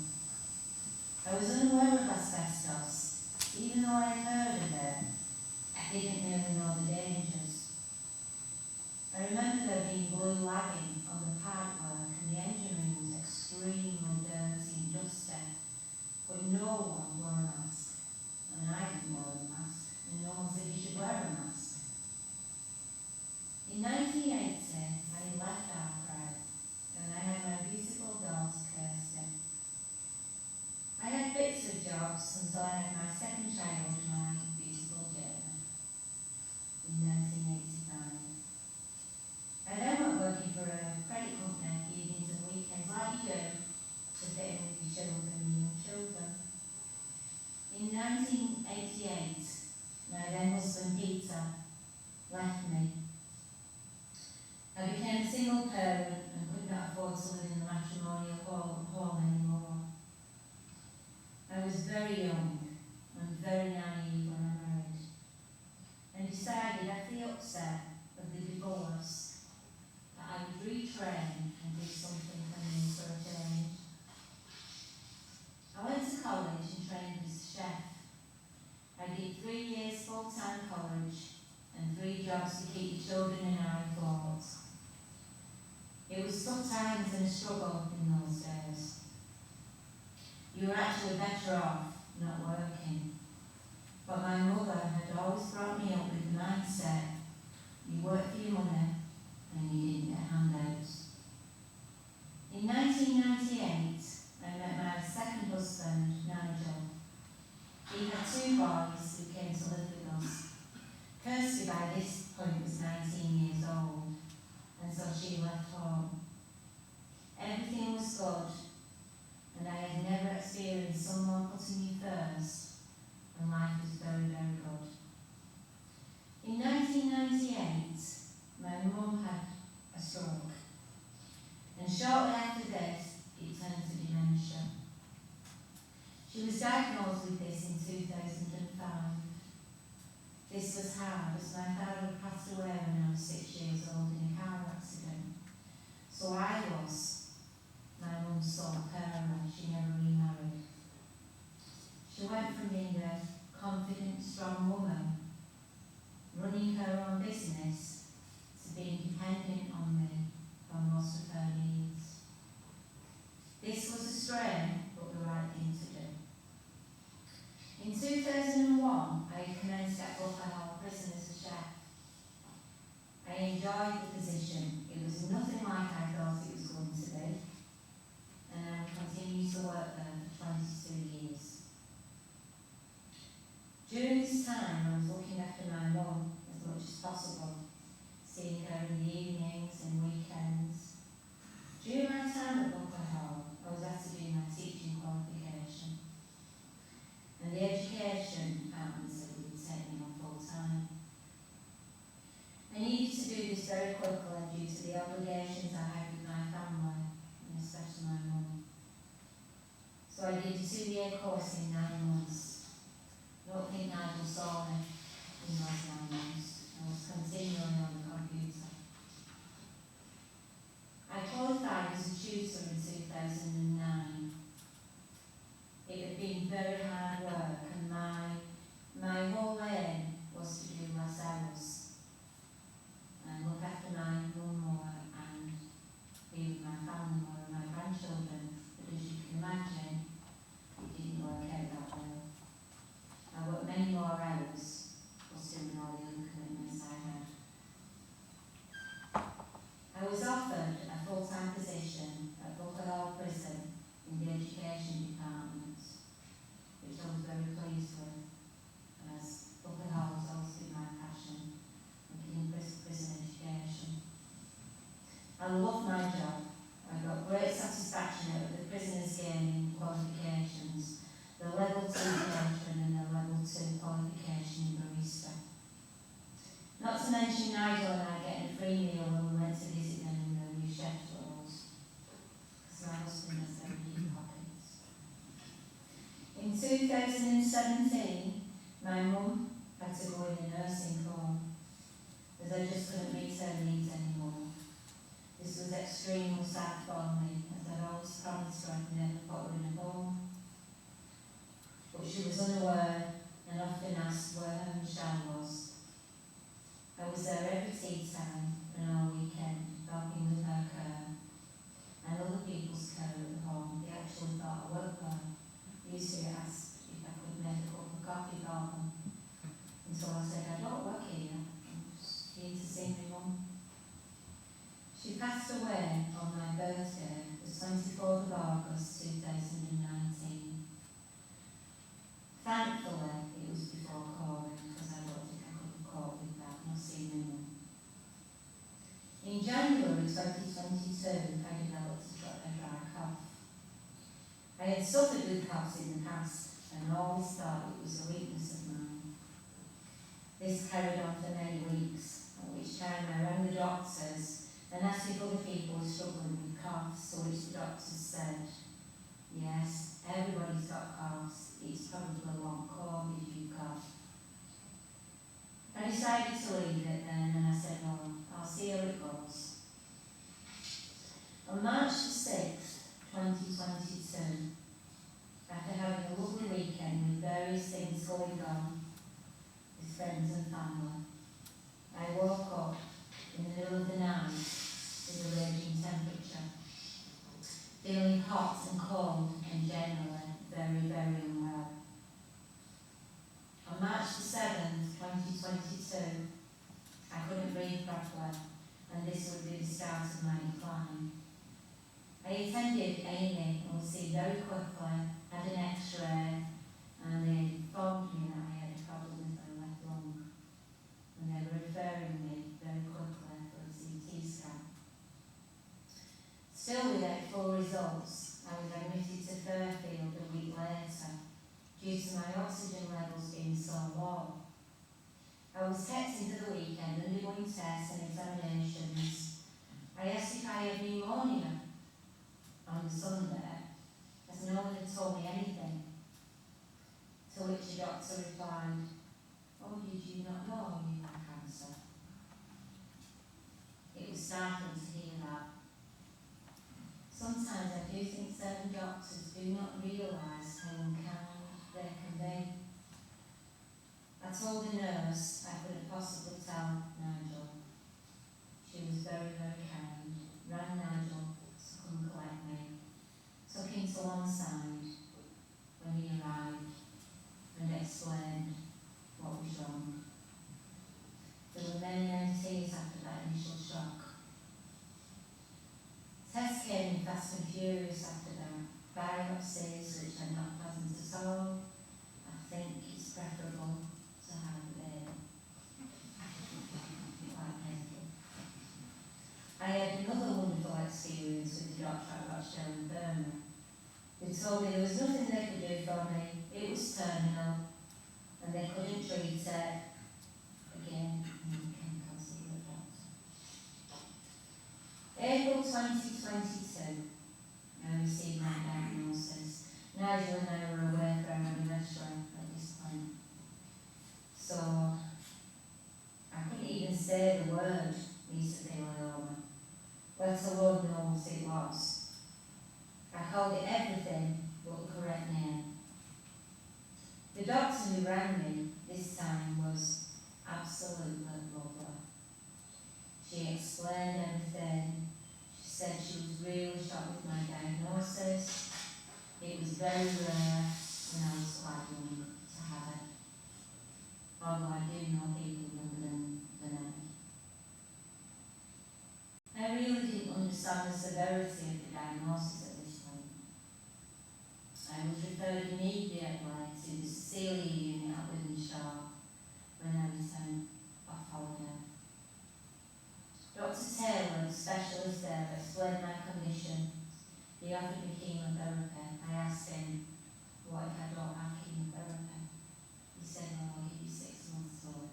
I was unaware of asbestos. Even though I had heard of it, I didn't really know the dangers. I remember there being blue lagging on the pipework and the engine room was extremely dirty and dusty, but no one wore a mask. And I didn't wear a mask, and no one said you should wear a mask. In 1980, I left Archive, and I had my beautiful daughter, Cristian. I had bits of jobs until I had my second child, my beautiful Jamie, in 1985. I then went working for a credit company evenings and weekends, like you do, to fit in with your children and young children. In 1988, my then husband Peter left me. I became a single parent and could not afford to live in the matrimonial home anymore. I was very young and very naive when I married, and decided at the outset of the divorce that I would retrain and do something new for a change. I went to college and trained as a chef. I did 3 years full-time college and 3 jobs to keep the children and I afloat. It was tough times and a struggle in those days. You were actually better off not working. But my mother had always brought me up with the mindset, you work for your money and you didn't get handouts. In 1998, I met my second husband, Nigel. He had 2 boys who came to live with us. Kirsty by this point was 19 years old, and so she left home. Everything was good, and I had never experienced someone putting me first, and life was very, very good. In 1998, my mum had a stroke, and shortly after this, it turned to dementia. She was diagnosed with this in 2005. This was hard, as my father passed away when I was 6 years old in a car accident. So I was my mum's sole carer. She never remarried. She went from being a confident, strong woman, running her own business, to being dependent on me for most of her needs. This was a strain, but the right thing to do. In 2001, I commenced at Buffalo Prison as a chef. I enjoyed the position. It was nothing like I thought it was going to be, and I continued to work there for 22 years. During this time, I was looking after my mum as much as possible, seeing her in the evenings and weekends. During my time at Buffalo, I was asked to do my teaching qualification, and the education outlet said it would take me on full time. I needed to do this very quickly due to the obligations I had with my family, and especially my mum. So I did a 2-year course in 9 months. I don't think Nigel saw me in those 9 months. I was continually on the computer. I qualified as a tutor in 2009. It had been very hard work, and my whole aim was to do less hours and look after my mum more and be with my family more I was offered a full-time position at Hall Prison in the education department, which I was very pleased with, as Hall has always been my passion, looking in prison education. I love my job. I got great satisfaction out of the prisoners gaining qualifications, the level 2 patron and the level 2 qualification in BRISA. Not to mention Nigel and I getting a free meal when we went to visit them in their new chef's roles, because my husband has very deep pockets. In 2017, my mum had to go in a nursing home, as I just couldn't meet her needs anymore. This was extremely sad for me, as I'd always promised her I'd never put her in a home. But she was unaware and often asked where her Michelle was. I was there every tea time and all weekend, helping with her care and other people's care at the home. They actually thought I worked there. They used to ask if I could make a cup of coffee for them. And so I said, I don't work here, I'm just here to see my mum. She passed away on my birthday, the 24th of August 2019. Thankfully, it was before COVID, because I don't think I could have coped with that, not seeing my mum. In January 2022, I developed a dry cough. I had suffered with coughs in the past, and always thought it was a weakness of mine. This carried on for many weeks, at which time I rang the doctors and asked if other people were struggling with coughs, to which the doctors said, yes, everybody's got coughs, it's probably long COVID if you cough. I decided to leave it then, and I said, no, I'll see how it goes. On March the 6th, 2022, after having a lovely weekend with various things going on with friends and family, I woke up in the middle of the night with a raging temperature, feeling hot and cold and generally very, very unwell. On March the 7th, 2022, I couldn't breathe properly, and this would be the start of my decline. I attended A&E and was seen very quickly, had an x-ray, and they informed me that I had a problem with my left lung, and they were referring me very quickly for a CT scan. Still without full results, I was admitted to Fairfield a week later due to my oxygen levels being so low. I was kept into the weekend undergoing tests and examinations. I asked if I had pneumonia on the Sunday, as no one had told me anything, to which the doctor replied, oh, did you not know you had cancer? It was startling to hear that. Sometimes I do think certain doctors do not realise how unkind they can be. I told the nurse I couldn't possibly tell Nigel. She was very, very kind, rang Nigel to come collect me, took him to one side when he arrived and explained what was wrong. There were many, many tears after that initial shock. Tests came in fast and furious after that. Biopsies, which are not pleasant at all. I think it's preferable to have a baby. Quite painful. I had another wonderful experience with the doctor at Rochdale and Burma. They told me there was nothing they could do for me. It was terminal, and they couldn't treat it. Again, you can consider the doctor. April 2022, I received my diagnosis. Nigel and I were away for our anniversary at this point. So, I couldn't even say the word mesothelioma, let alone know what it was. I called it everything but the correct name. The doctor who rang me this time was absolutely lovely. She explained everything. She said she was really shocked with my diagnosis. It was very rare when I was quite young to have it. Although I do know people younger than I. I I really didn't understand the severity of the diagnosis at this point. I was referred immediately to the Cecilia unit at Wythenshawe when I returned off holiday. Dr. Taylor, the specialist there, explained my condition. He offered me chemotherapy. I asked him, what if I don't have chemotherapy? He said, well, I'll give you 6 months to live.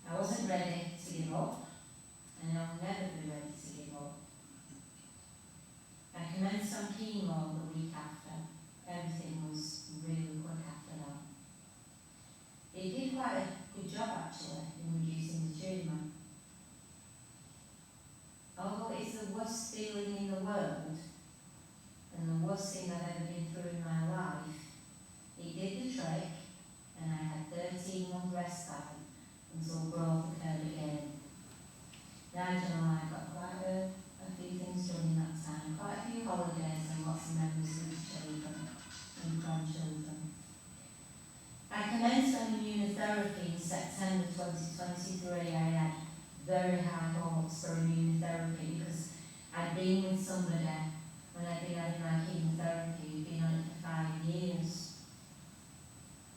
I wasn't ready to give up, and I'll never be ready to give up. I commenced on chemo the week after. Everything was really quick after that. It did quite a good job actually in reducing the tumour. Although it's the worst feeling in the world, and the worst thing I've ever been through in my life, it did the trick, and I had 13-month respite until growth occurred again. Nigel and I got quite a few things done in that time, quite a few holidays and lots of memories with children and grandchildren. I commenced on immunotherapy in September 2023. I had very high hopes for immunotherapy because I'd been with somebody when I'd been having my chemotherapy, who'd been on it for 5 years.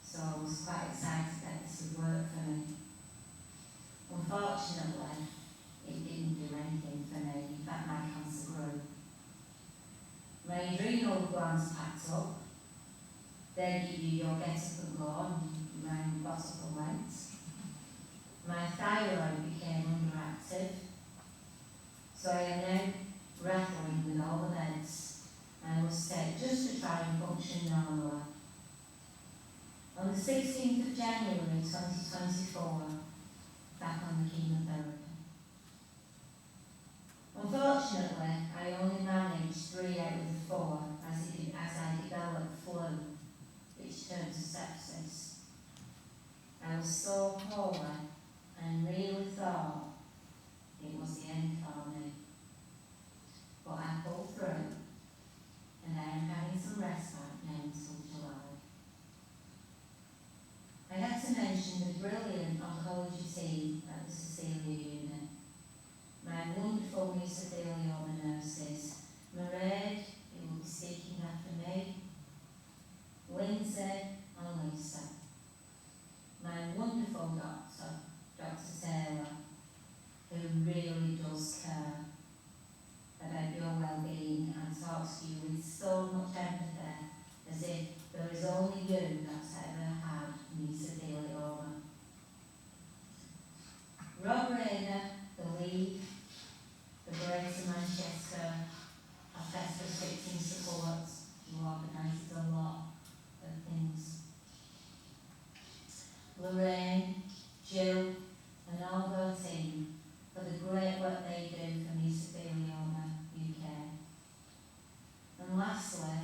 So I was quite excited that this would work for me. Unfortunately, it didn't do anything for me. In fact, my cancer grew. My adrenal glands packed up. They give you your get up and go, and mine got up and went. My thyroid became underactive. So I am now grappling with all the meds I must take just to try and function normally. On the 16th of January 2024, back on the chemotherapy. Unfortunately, I only managed 3 out of the 4 as I developed flu, which turned to sepsis. I was so poorly and really thought it was the end for me. But I pulled through, and I am having some respite now until July. I had to mention the brilliant oncology team at the Cecilia unit. My wonderful Mesothelioma nurses, Mairead, who will be speaking after me, Lindsay and Lisa. My wonderful doctor, Dr. Taylor, who really does care about your well-being and talks to you with so much empathy, as if there is only you that's ever had mesothelioma. Rob Rayner, the lead, the Greater Manchester Asbestos Victim Support, who organises a lot of things. Lorraine, Jill, and all their team for the great work they do for Mesothelioma UK. And lastly,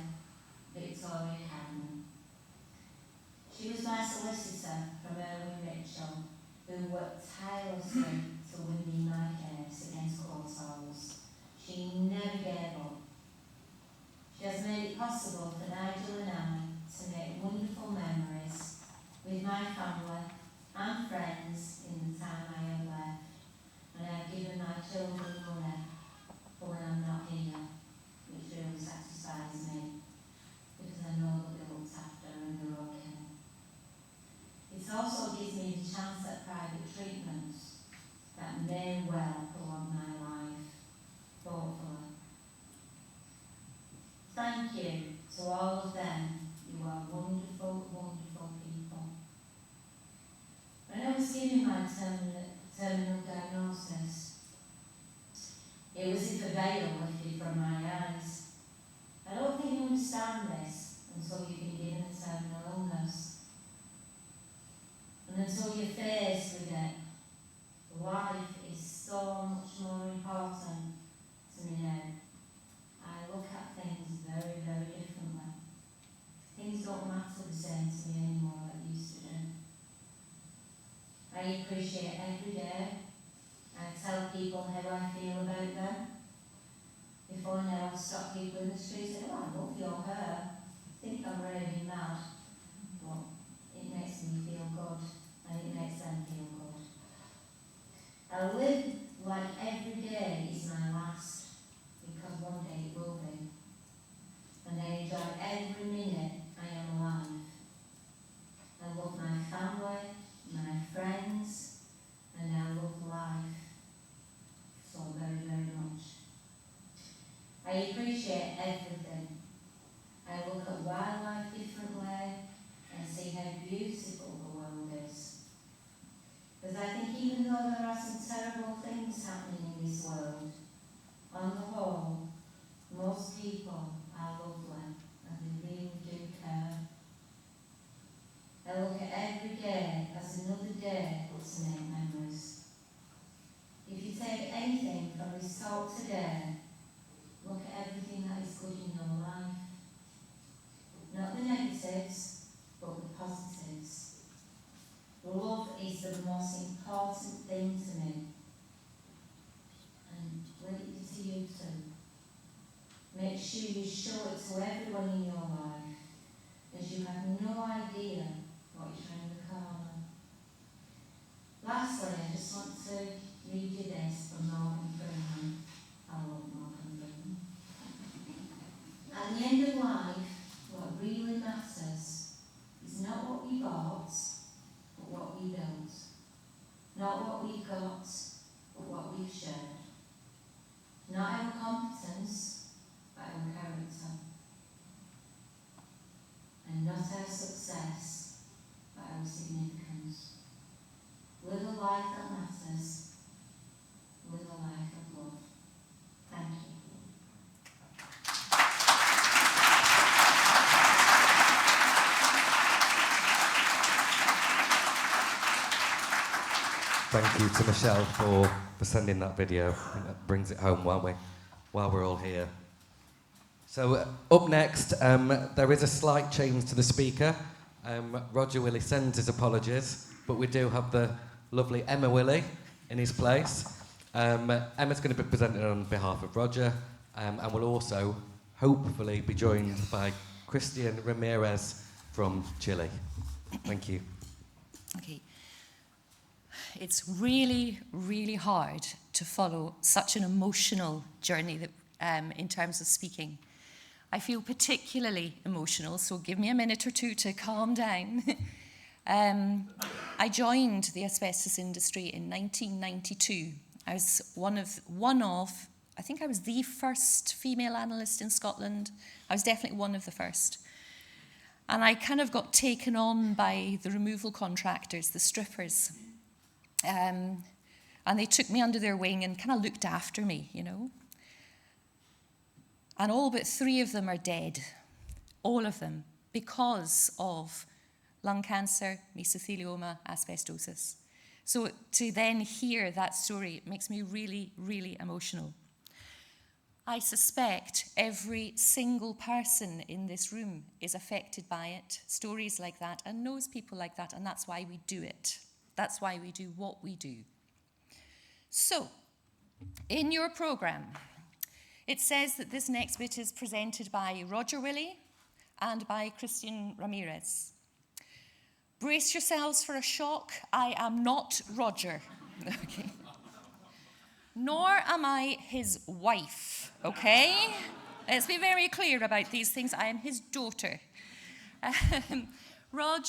Victoria Cameron. She was my solicitor from Erwin Mitchell, who worked tirelessly to win me my case against courtholders. She never gave up. She has made it possible for Nigel and I to make wonderful memories with my family and friends in the time I have left, and I have given my children money for when I'm not here, which really satisfies me, because I know that they're looked after and they're okay. It also gives me the chance at private treatments that may well prolong my life, hopefully. Thank you to all of them. You are wonderful, wonderful people. When I was given my terminal diagnosis, it was as if a veil lifted from my eyes. I don't think you understand this until you've been given a terminal illness. And until you're faced with it, life is so much more important to me now. I look at things very, very differently. Things don't matter the same to me anymore like they used to do. I appreciate every day. I tell people how I feel about them. Before now, I stop people in the street and say, oh, I love your hair. I think I'm really mad. But it makes me feel good, and it makes them feel good. I live like every day is my last, because one day it will be. And I enjoy every minute I am alive. I love my family, my friends, and I love life so very, very much. I appreciate everything. I look at wildlife differently and see how beautiful the world is. Because I think even though there are some terrible things happening in this world, on the whole, most people are lovely and they really do care. I look at every day as another day to make memories. If you take anything from this talk today, look at everything that is good in your life. Not the negatives, but the positives. Love is the most important thing to me. And let it be to you too. Make sure you show it to everyone in your life, as you have no idea what is around the corner. Lastly, I just want to read you this from Morgan Freeman. I love Morgan Freeman. At the end of life, what really matters is not what we bought, but what we built. Not what we got, but what we've shared. Not our competence, but our character. And not our success, but our significance. Live a life that matters. Live a life of love. Thank you. Thank you to Michelle for sending that video. I think that brings it home while we're all here. So up next, there is a slight change to the speaker. Roger Willey sends his apologies, but we do have the lovely Emma Willey in his place. Emma's going to be presenting on behalf of Roger, and will also hopefully be joined by Cristian Ramirez from Chile. Thank you. Okay. It's really, really hard to follow such an emotional journey that, in terms of speaking. I feel particularly emotional, so give me a minute or two to calm down. I joined the asbestos industry in 1992. I was one of, I think I was the first female analyst in Scotland. I was definitely one of the first. And I kind of got taken on by the removal contractors, the strippers. And they took me under their wing and kind of looked after me, you know. And all but 3 of them are dead, all of them, because of lung cancer, mesothelioma, asbestosis. So to then hear that story, it makes me really, really emotional. I suspect every single person in this room is affected by it, stories like that, and knows people like that, and that's why we do it. That's why we do what we do. So, in your programme, it says that this next bit is presented by Roger Willey and by Cristian Ramirez. Brace yourselves for a shock. I am not Roger. Okay. Nor am I his wife, okay? Let's be very clear about these things. I am his daughter. Rog,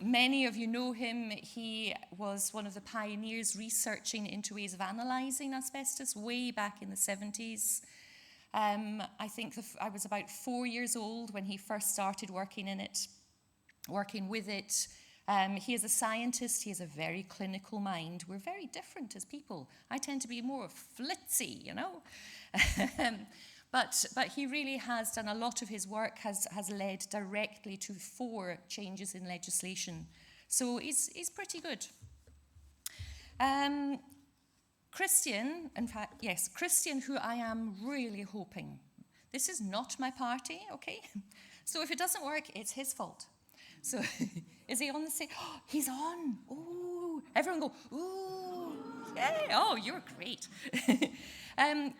many of you know him. He was one of the pioneers researching into ways of analysing asbestos way back in the 70s. I think I was about 4 years old when he first started working with it. He is a scientist. He has a very clinical mind. We're very different as people. I tend to be more flitzy, you know. But he really has done a lot of his work has led directly to 4 changes in legislation. So he's pretty good. Cristian, in fact, yes, Cristian, who I am really hoping. This is not my party, okay? So if it doesn't work, it's his fault. So is he on the stage? Oh, he's on. Ooh. Everyone go, ooh. Yay. Oh, you're great.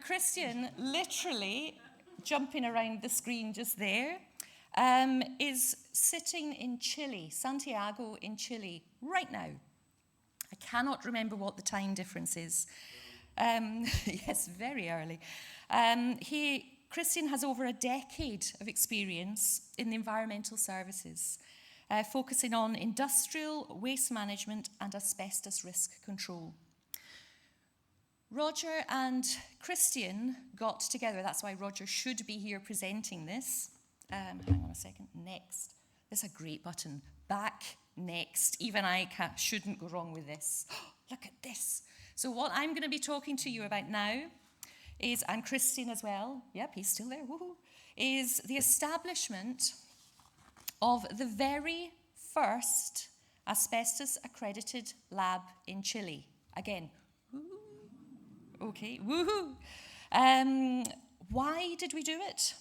Cristian, literally jumping around the screen just there, is sitting in Chile, Santiago in Chile, right now. I cannot remember what the time difference is. Yes, very early. Cristian has over a decade of experience in the environmental services, focusing on industrial waste management and asbestos risk control. Roger and Cristian got together. That's why Roger should be here presenting this. Hang on a second. Next. This is a great button. Back, next. Even I shouldn't go wrong with this. Look at this. So what I'm going to be talking to you about now is, and Cristian as well, yep, he's still there, woohoo, is the establishment of the very first asbestos accredited lab in Chile. Again, woo, okay, woohoo. Why did we do it?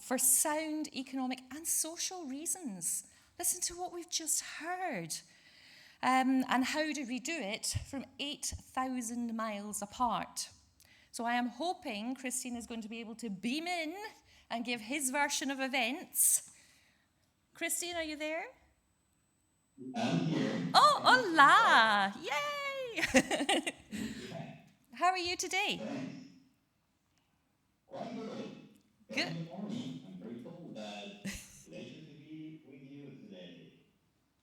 For sound economic and social reasons. Listen to what we've just heard. And how did we do it? From 8,000 miles apart. So I am hoping Cristian is going to be able to beam in and give his version of events. Cristian, are you there? I'm here. Oh, hola! Yay! Yeah, How are you today? thanks. Quite good. Good. Good morning. I'm very cool. Pleasure to be with you today.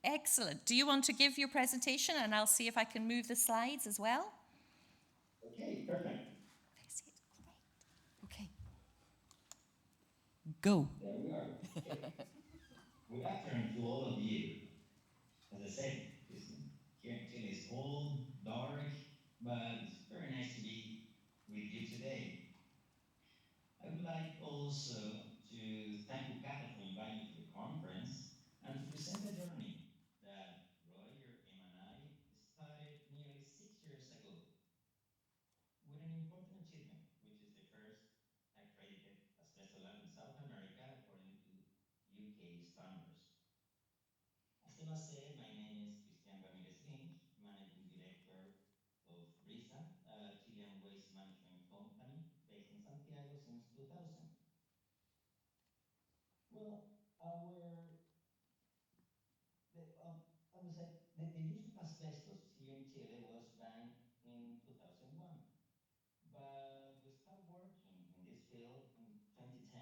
Excellent. Do you want to give your presentation and I'll see if I can move the slides as well? Okay, perfect. Okay. Go. There we are. Okay. Good afternoon to all of you. As I said, here in Chile is cold, dark, but it's very nice to be with you today. I would like also to thank UKATA for inviting me to the conference and to present a journey that Roger, Emma, and I started nearly 6 years ago with an important achievement, which is the first accredited asbestos lab in South America according to UK standards. As Emma said, my name is Cristian Ramirez-Lynch, Managing Director of BRISA, a Chilean waste management company based in Santiago since 2000. Well, I would say the use of asbestos here in Chile was banned in 2001, but we started working in this field in 2010.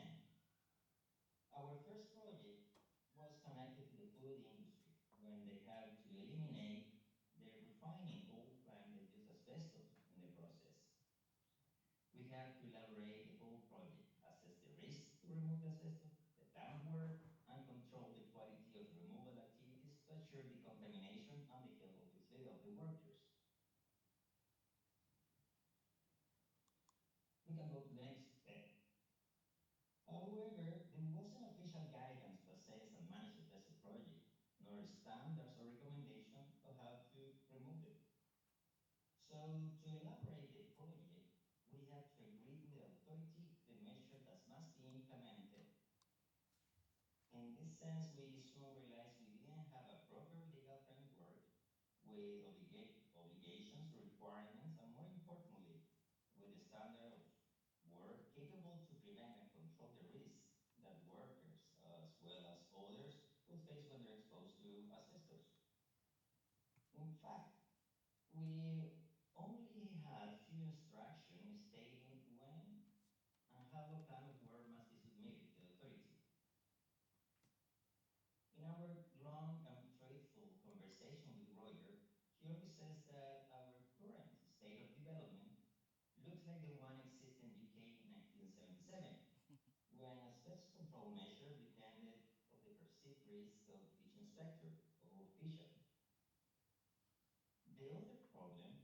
Our first project was connected to the food industry when they had to eliminate the refining oil plant that used asbestos in the process. We had to elaborate the whole project, assess the risks to remove the asbestos, the plan of work, and control the quality of removal activities to assure decontamination and the health, obviously, of the workers. We can go to the next step. However, there wasn't official guidance to assess and manage asbestos project, nor standards or recommendation of how to remove them. So to elaborate the project, we had to agree with the authority the measure that must be implemented. In this sense, we soon realized we didn't have a proper legal framework with obligations, requirements, and more importantly, with a standard of work capable to prevent and control the risks that workers, as well as others, would face when they're exposed to asbestos. In fact, we only had few instructions stating when and how a plan of work must be submitted to the authority. In our long and faithful conversation with Roger, he always says that our current state of development looks like the one existing in UK in 1977, when asbestos control measures depended on the perceived risk of each inspector or official. The other problem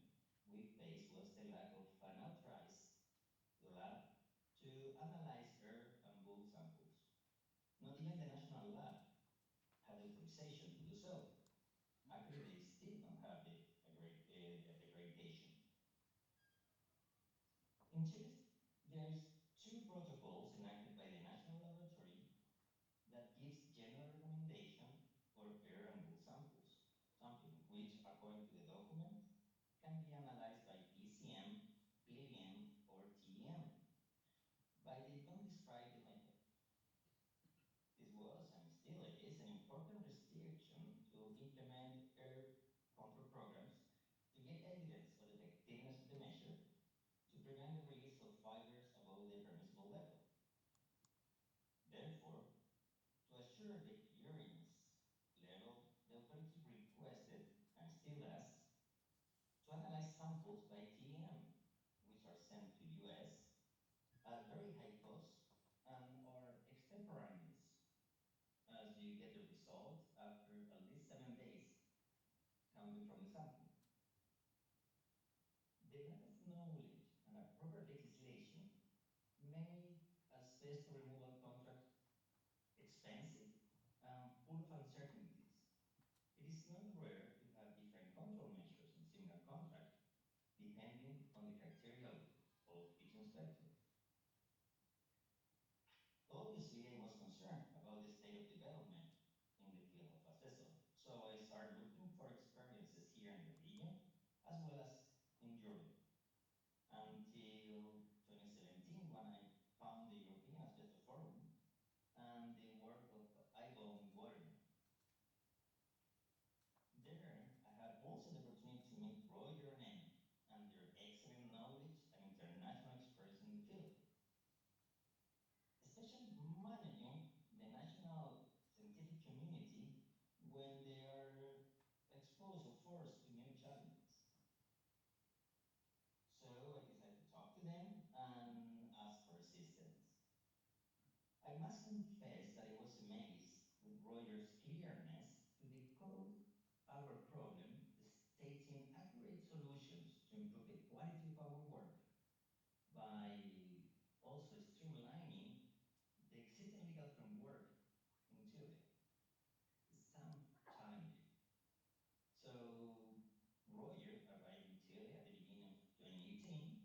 we faced was the lack of an authorized lab to analyze air and bull samples. Not even the national lab had authorization to do so. Actually, they still don't have the accreditation. In Chile, there's two protocols enacted by the National Laboratory that gives general recommendation for air and bull sampling, which, according to the document, can be analyzed by PCM, PDM, or TEM. But they don't proper legislation made asbestos removal contract expensive and full of uncertainties. It is not rare to have different control measures in similar contracts, depending on the criteria of each inspector. Obviously, I was concerned about the state of development in the field of asbestos, so I started looking for experiences here in the region, as well as in Europe, until 2017, when I found the European Asbestos Forum and the work of Ivan Waterman. There, I had also the opportunity to meet Roger and Emma and their excellent knowledge and international experience in the field, especially managing the national scientific community when they are exposed or forced to new challenges. So I decided to talk to them and ask for assistance. I must confess that I was amazed with Roger's clearness to decode our problem, stating accurate solutions to improve the quality of our work by also streamlining the existing legal framework in Chile. It sounds challenging. So Roger arrived in Chile at the beginning of 2018,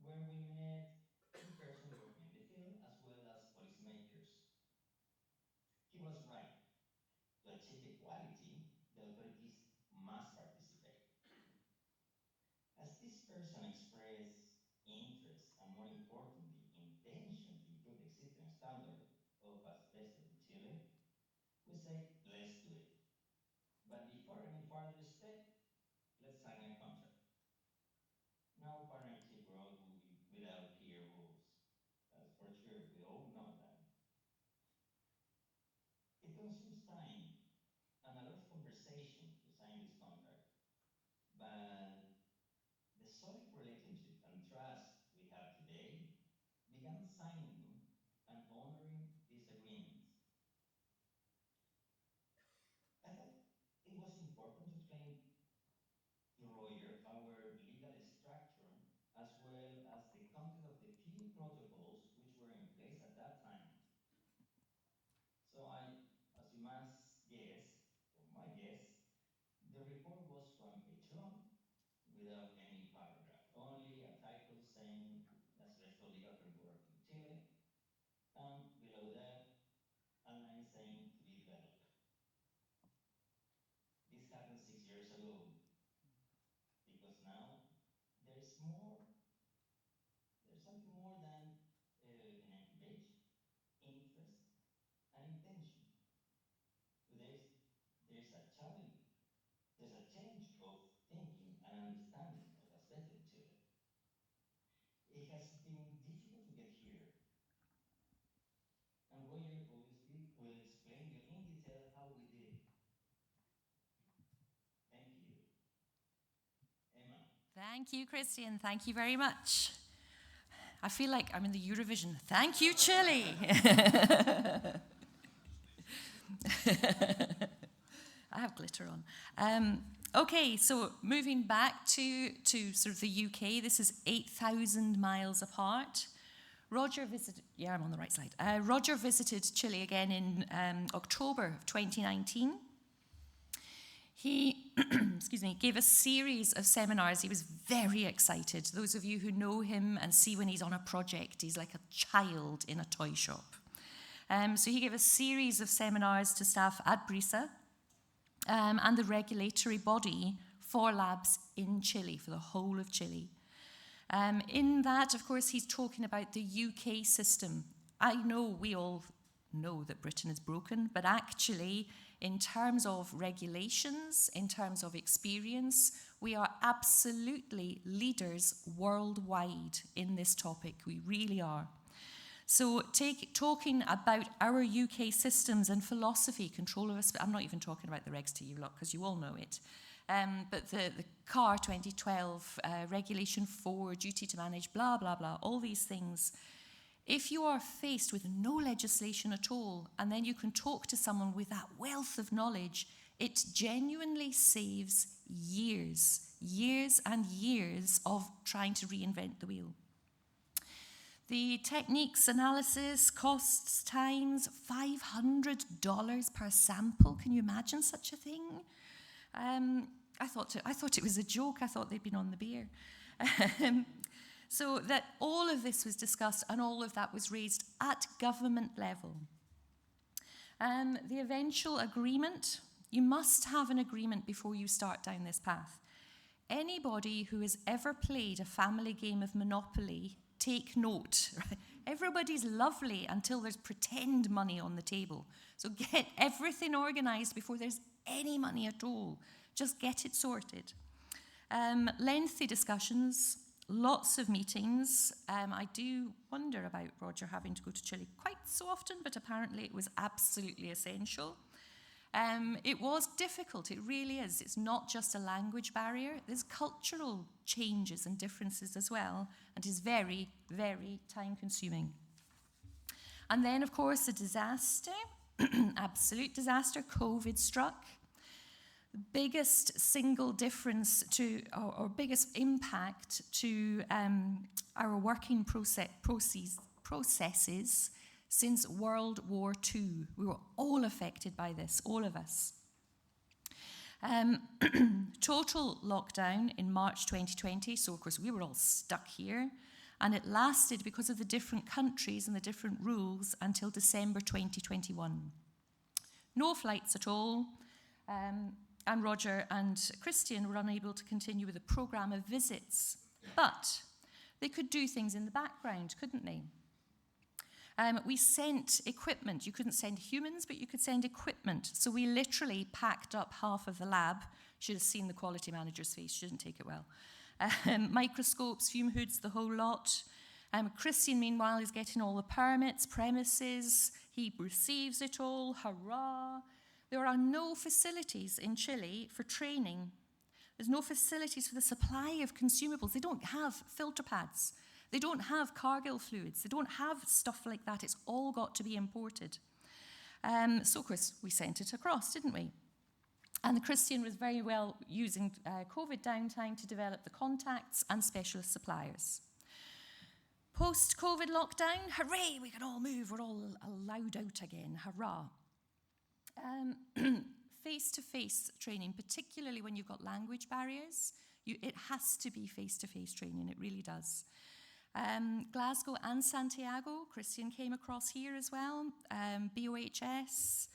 where we met in person working in the field as well as policymakers. He was right. To achieve the quality, the authorities must participate. As this person expressed interest and, more importantly, intention to improve the existing standard of asbestos in Chile, we say, let's do it. But before any further step, let's sign a contract. No partnership road will be without clear rules. That's for sure. We all know that. It consumes time and a lot of conversation to sign this contract. But the solid relationship and trust we have today began signing and honoring these agreements. I thought it was important to explain to Roger our legal structure as well as the content of the few protocols which were in place at that time. So as you must guess, or might guess, the report was one page long without any paragraph, only a title saying Asbestos Legal Framework in Chile, and below that, a line saying to be developed. This happened 6 years ago, because now there's something more than an empty page, interest and intention. There's a challenge, there's a change of thinking and understanding of asbestos in Chile. It has been difficult to get here. And Roger obviously will explain you in detail how we did it. Thank you. Emma. Thank you, Cristian. Thank you very much. I feel like I'm in the Eurovision. Thank you, Chile. I have glitter on. Okay, so moving back to sort of the UK, this is 8,000 miles apart. Roger visited, yeah, I'm on the right slide. Roger visited Chile again in October of 2019. He gave a series of seminars. He was very excited. Those of you who know him and see when he's on a project, he's like a child in a toy shop. So he gave a series of seminars to staff at BRISA and the regulatory body for labs in Chile, for the whole of Chile. In that, of course, he's talking about the UK system. I know we all know that Britain is broken, but actually, in terms of regulations, in terms of experience, we are absolutely leaders worldwide in this topic. We really are. So talking about our UK systems and philosophy, control of us, I'm not even talking about the regs to you lot, because you all know it. But the CAR 2012, Regulation 4, duty to manage, blah, blah, blah, all these things. If you are faced with no legislation at all, and then you can talk to someone with that wealth of knowledge, it genuinely saves years and years of trying to reinvent the wheel. The techniques analysis costs times $500 per sample. Can you imagine such a thing? I thought it was a joke. I thought they'd been on the beer. So that all of this was discussed and all of that was raised at government level. The eventual agreement, you must have an agreement before you start down this path. Anybody who has ever played a family game of Monopoly, take note. Right? Everybody's lovely until there's pretend money on the table. So get everything organised before there's any money at all. Just get it sorted. Lengthy discussions, lots of meetings. I do wonder about Roger having to go to Chile quite so often, but apparently it was absolutely essential. It was difficult, it really is. It's not just a language barrier. There's cultural changes and differences as well, and is very, very time-consuming. And then, of course, a disaster, absolute disaster, COVID struck. The biggest single difference to, or biggest impact to our working processes since World War II. We were all affected by this, all of us. Total lockdown in March 2020, so of course we were all stuck here, and it lasted because of the different countries and the different rules until December 2021. No flights at all, and Roger and Cristian were unable to continue with a programme of visits, but they could do things in the background, couldn't they? We sent equipment. You couldn't send humans, but you could send equipment. So we literally packed up half of the lab. Should have seen the quality manager's face. She didn't take it well. Microscopes, fume hoods, the whole lot. Cristian, meanwhile, is getting all the permits, premises. He receives it all. Hurrah. There are no facilities in Chile for training. There's no facilities for the supply of consumables. They don't have filter pads. They don't have Cargill fluids. They don't have stuff like that. It's all got to be imported. So, of course, we sent it across, didn't we? And Cristian was very well using COVID downtime to develop the contacts and specialist suppliers. Post-COVID lockdown, hooray, we can all move. We're all allowed out again. Hurrah. Face-to-face training, particularly when you've got language barriers, it has to be face-to-face training. It really does. Glasgow and Santiago, Cristian came across here as well. BOHS,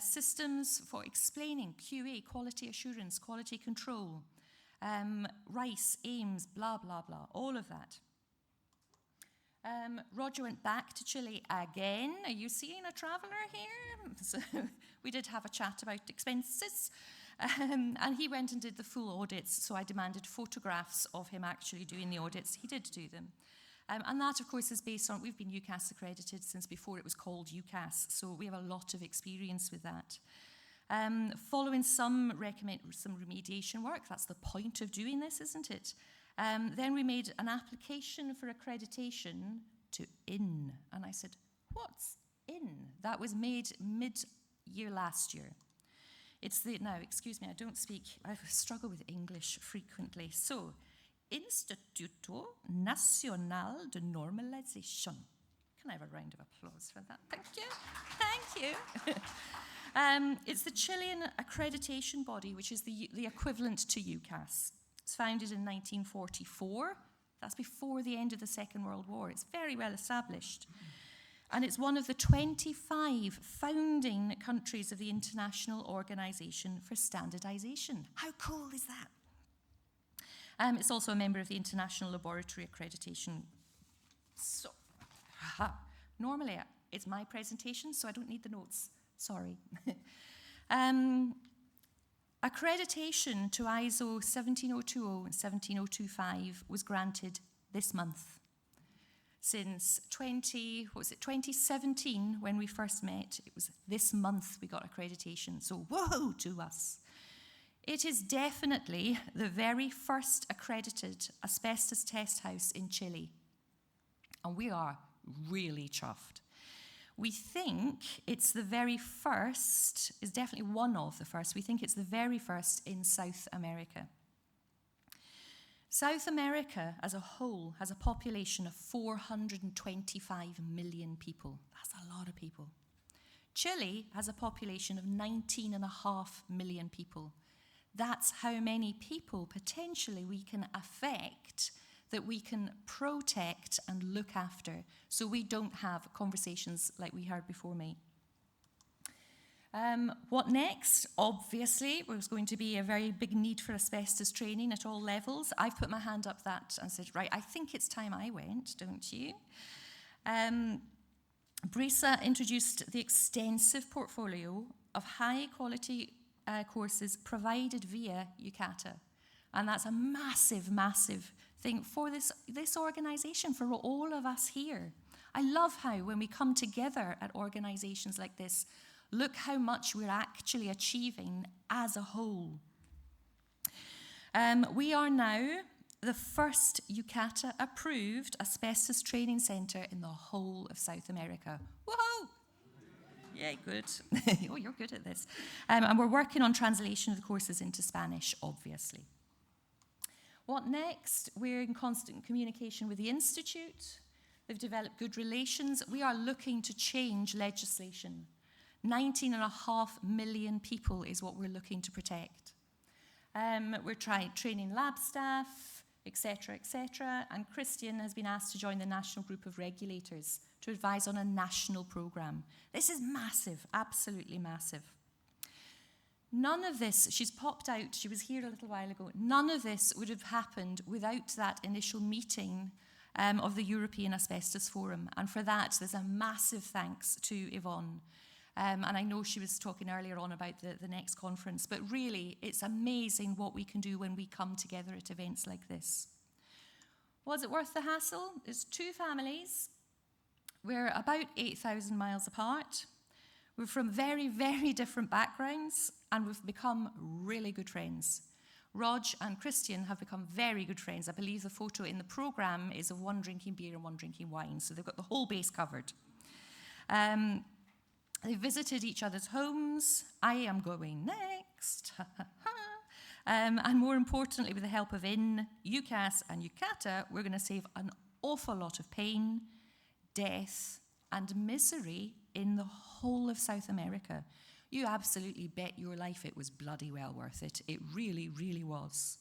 systems for explaining QA, quality assurance, quality control, RICE, AIMS, blah, blah, blah, all of that. Roger went back to Chile again. Are you seeing a traveller here? So we did have a chat about expenses. And he went and did the full audits, so I demanded photographs of him actually doing the audits. He did do them. And that, of course, is based on, we've been UKAS accredited since before it was called UKAS, so we have a lot of experience with that. Following some remediation work, that's the point of doing this, isn't it? Then we made an application for accreditation to IN. And I said, what's IN? That was made mid-year last year. It's the, now, excuse me, I struggle with English frequently. So, Instituto Nacional de Normalización. Can I have a round of applause for that? Thank you. Thank you. It's the Chilean accreditation body, which is the equivalent to UKAS. It's founded in 1944. That's before the end of the Second World War. It's very well established. And it's one of the 25 founding countries of the International Organization for Standardization. How cool is that? It's also a member of the International Laboratory Accreditation. So, normally it's my presentation, so I don't need the notes. Sorry. Accreditation to ISO 17020 and 17025 was granted this month. Since 2017, when we first met, it was this month we got accreditation. So, whoa to us. It is definitely the very first accredited asbestos test house in Chile. And we are really chuffed. We think it's the very first, is definitely one of the first, we think it's the very first in South America. South America as a whole has a population of 425 million people. That's a lot of people. Chile has a population of 19.5 million people. That's how many people potentially we can affect, that we can protect and look after, so we don't have conversations like we heard before me. What next? Obviously, there's going to be a very big need for asbestos training at all levels. I've put my hand up that and said, right, I think it's time I went, don't you? BRISA introduced the extensive portfolio of high-quality courses provided via UKATA. And that's a massive, massive thing for this organisation, for all of us here. I love how when we come together at organisations like this, look how much we're actually achieving as a whole. We are now the first UKATA approved asbestos training centre in the whole of South America. Woohoo! Yeah, good. Oh, you're good at this. And we're working on translation of the courses into Spanish, obviously. What next? We're in constant communication with the Institute. They've developed good relations. We are looking to change legislation. 19.5 million people is what we're looking to protect. We're training lab staff, etc., etc. And Cristian has been asked to join the National Group of Regulators to advise on a national programme. This is massive, absolutely massive. None of this, she's popped out, she was here a little while ago, none of this would have happened without that initial meeting of the European Asbestos Forum. And for that, there's a massive thanks to Yvonne. And I know she was talking earlier on about the next conference, but really, it's amazing what we can do when we come together at events like this. Was it worth the hassle? It's two families. We're about 8,000 miles apart. We're from very, very different backgrounds, and we've become really good friends. Rog and Cristian have become very good friends. I believe the photo in the programme is of one drinking beer and one drinking wine, so they've got the whole base covered. They visited each other's homes. I am going next. And more importantly, with the help of UCAS and UKATA, we're going to save an awful lot of pain, death, and misery in the whole of South America. You absolutely bet your life it was bloody well worth it. It really, really was.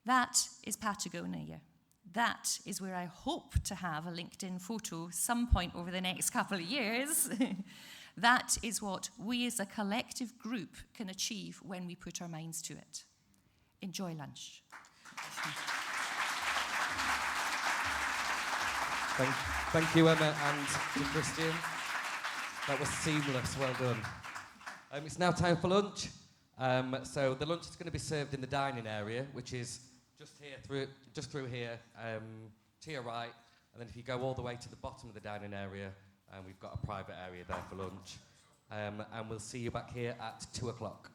That is Patagonia. That is where I hope to have a LinkedIn photo some point over the next couple of years. That is what we as a collective group can achieve when we put our minds to it. Enjoy lunch. Thank you, Emma, and to Cristian. That was seamless, well done. It's now time for lunch. So the lunch is going to be served in the dining area, which is just through here, to your right, and then if you go all the way to the bottom of the dining area, we've got a private area there for lunch. And we'll see you back here at 2 o'clock.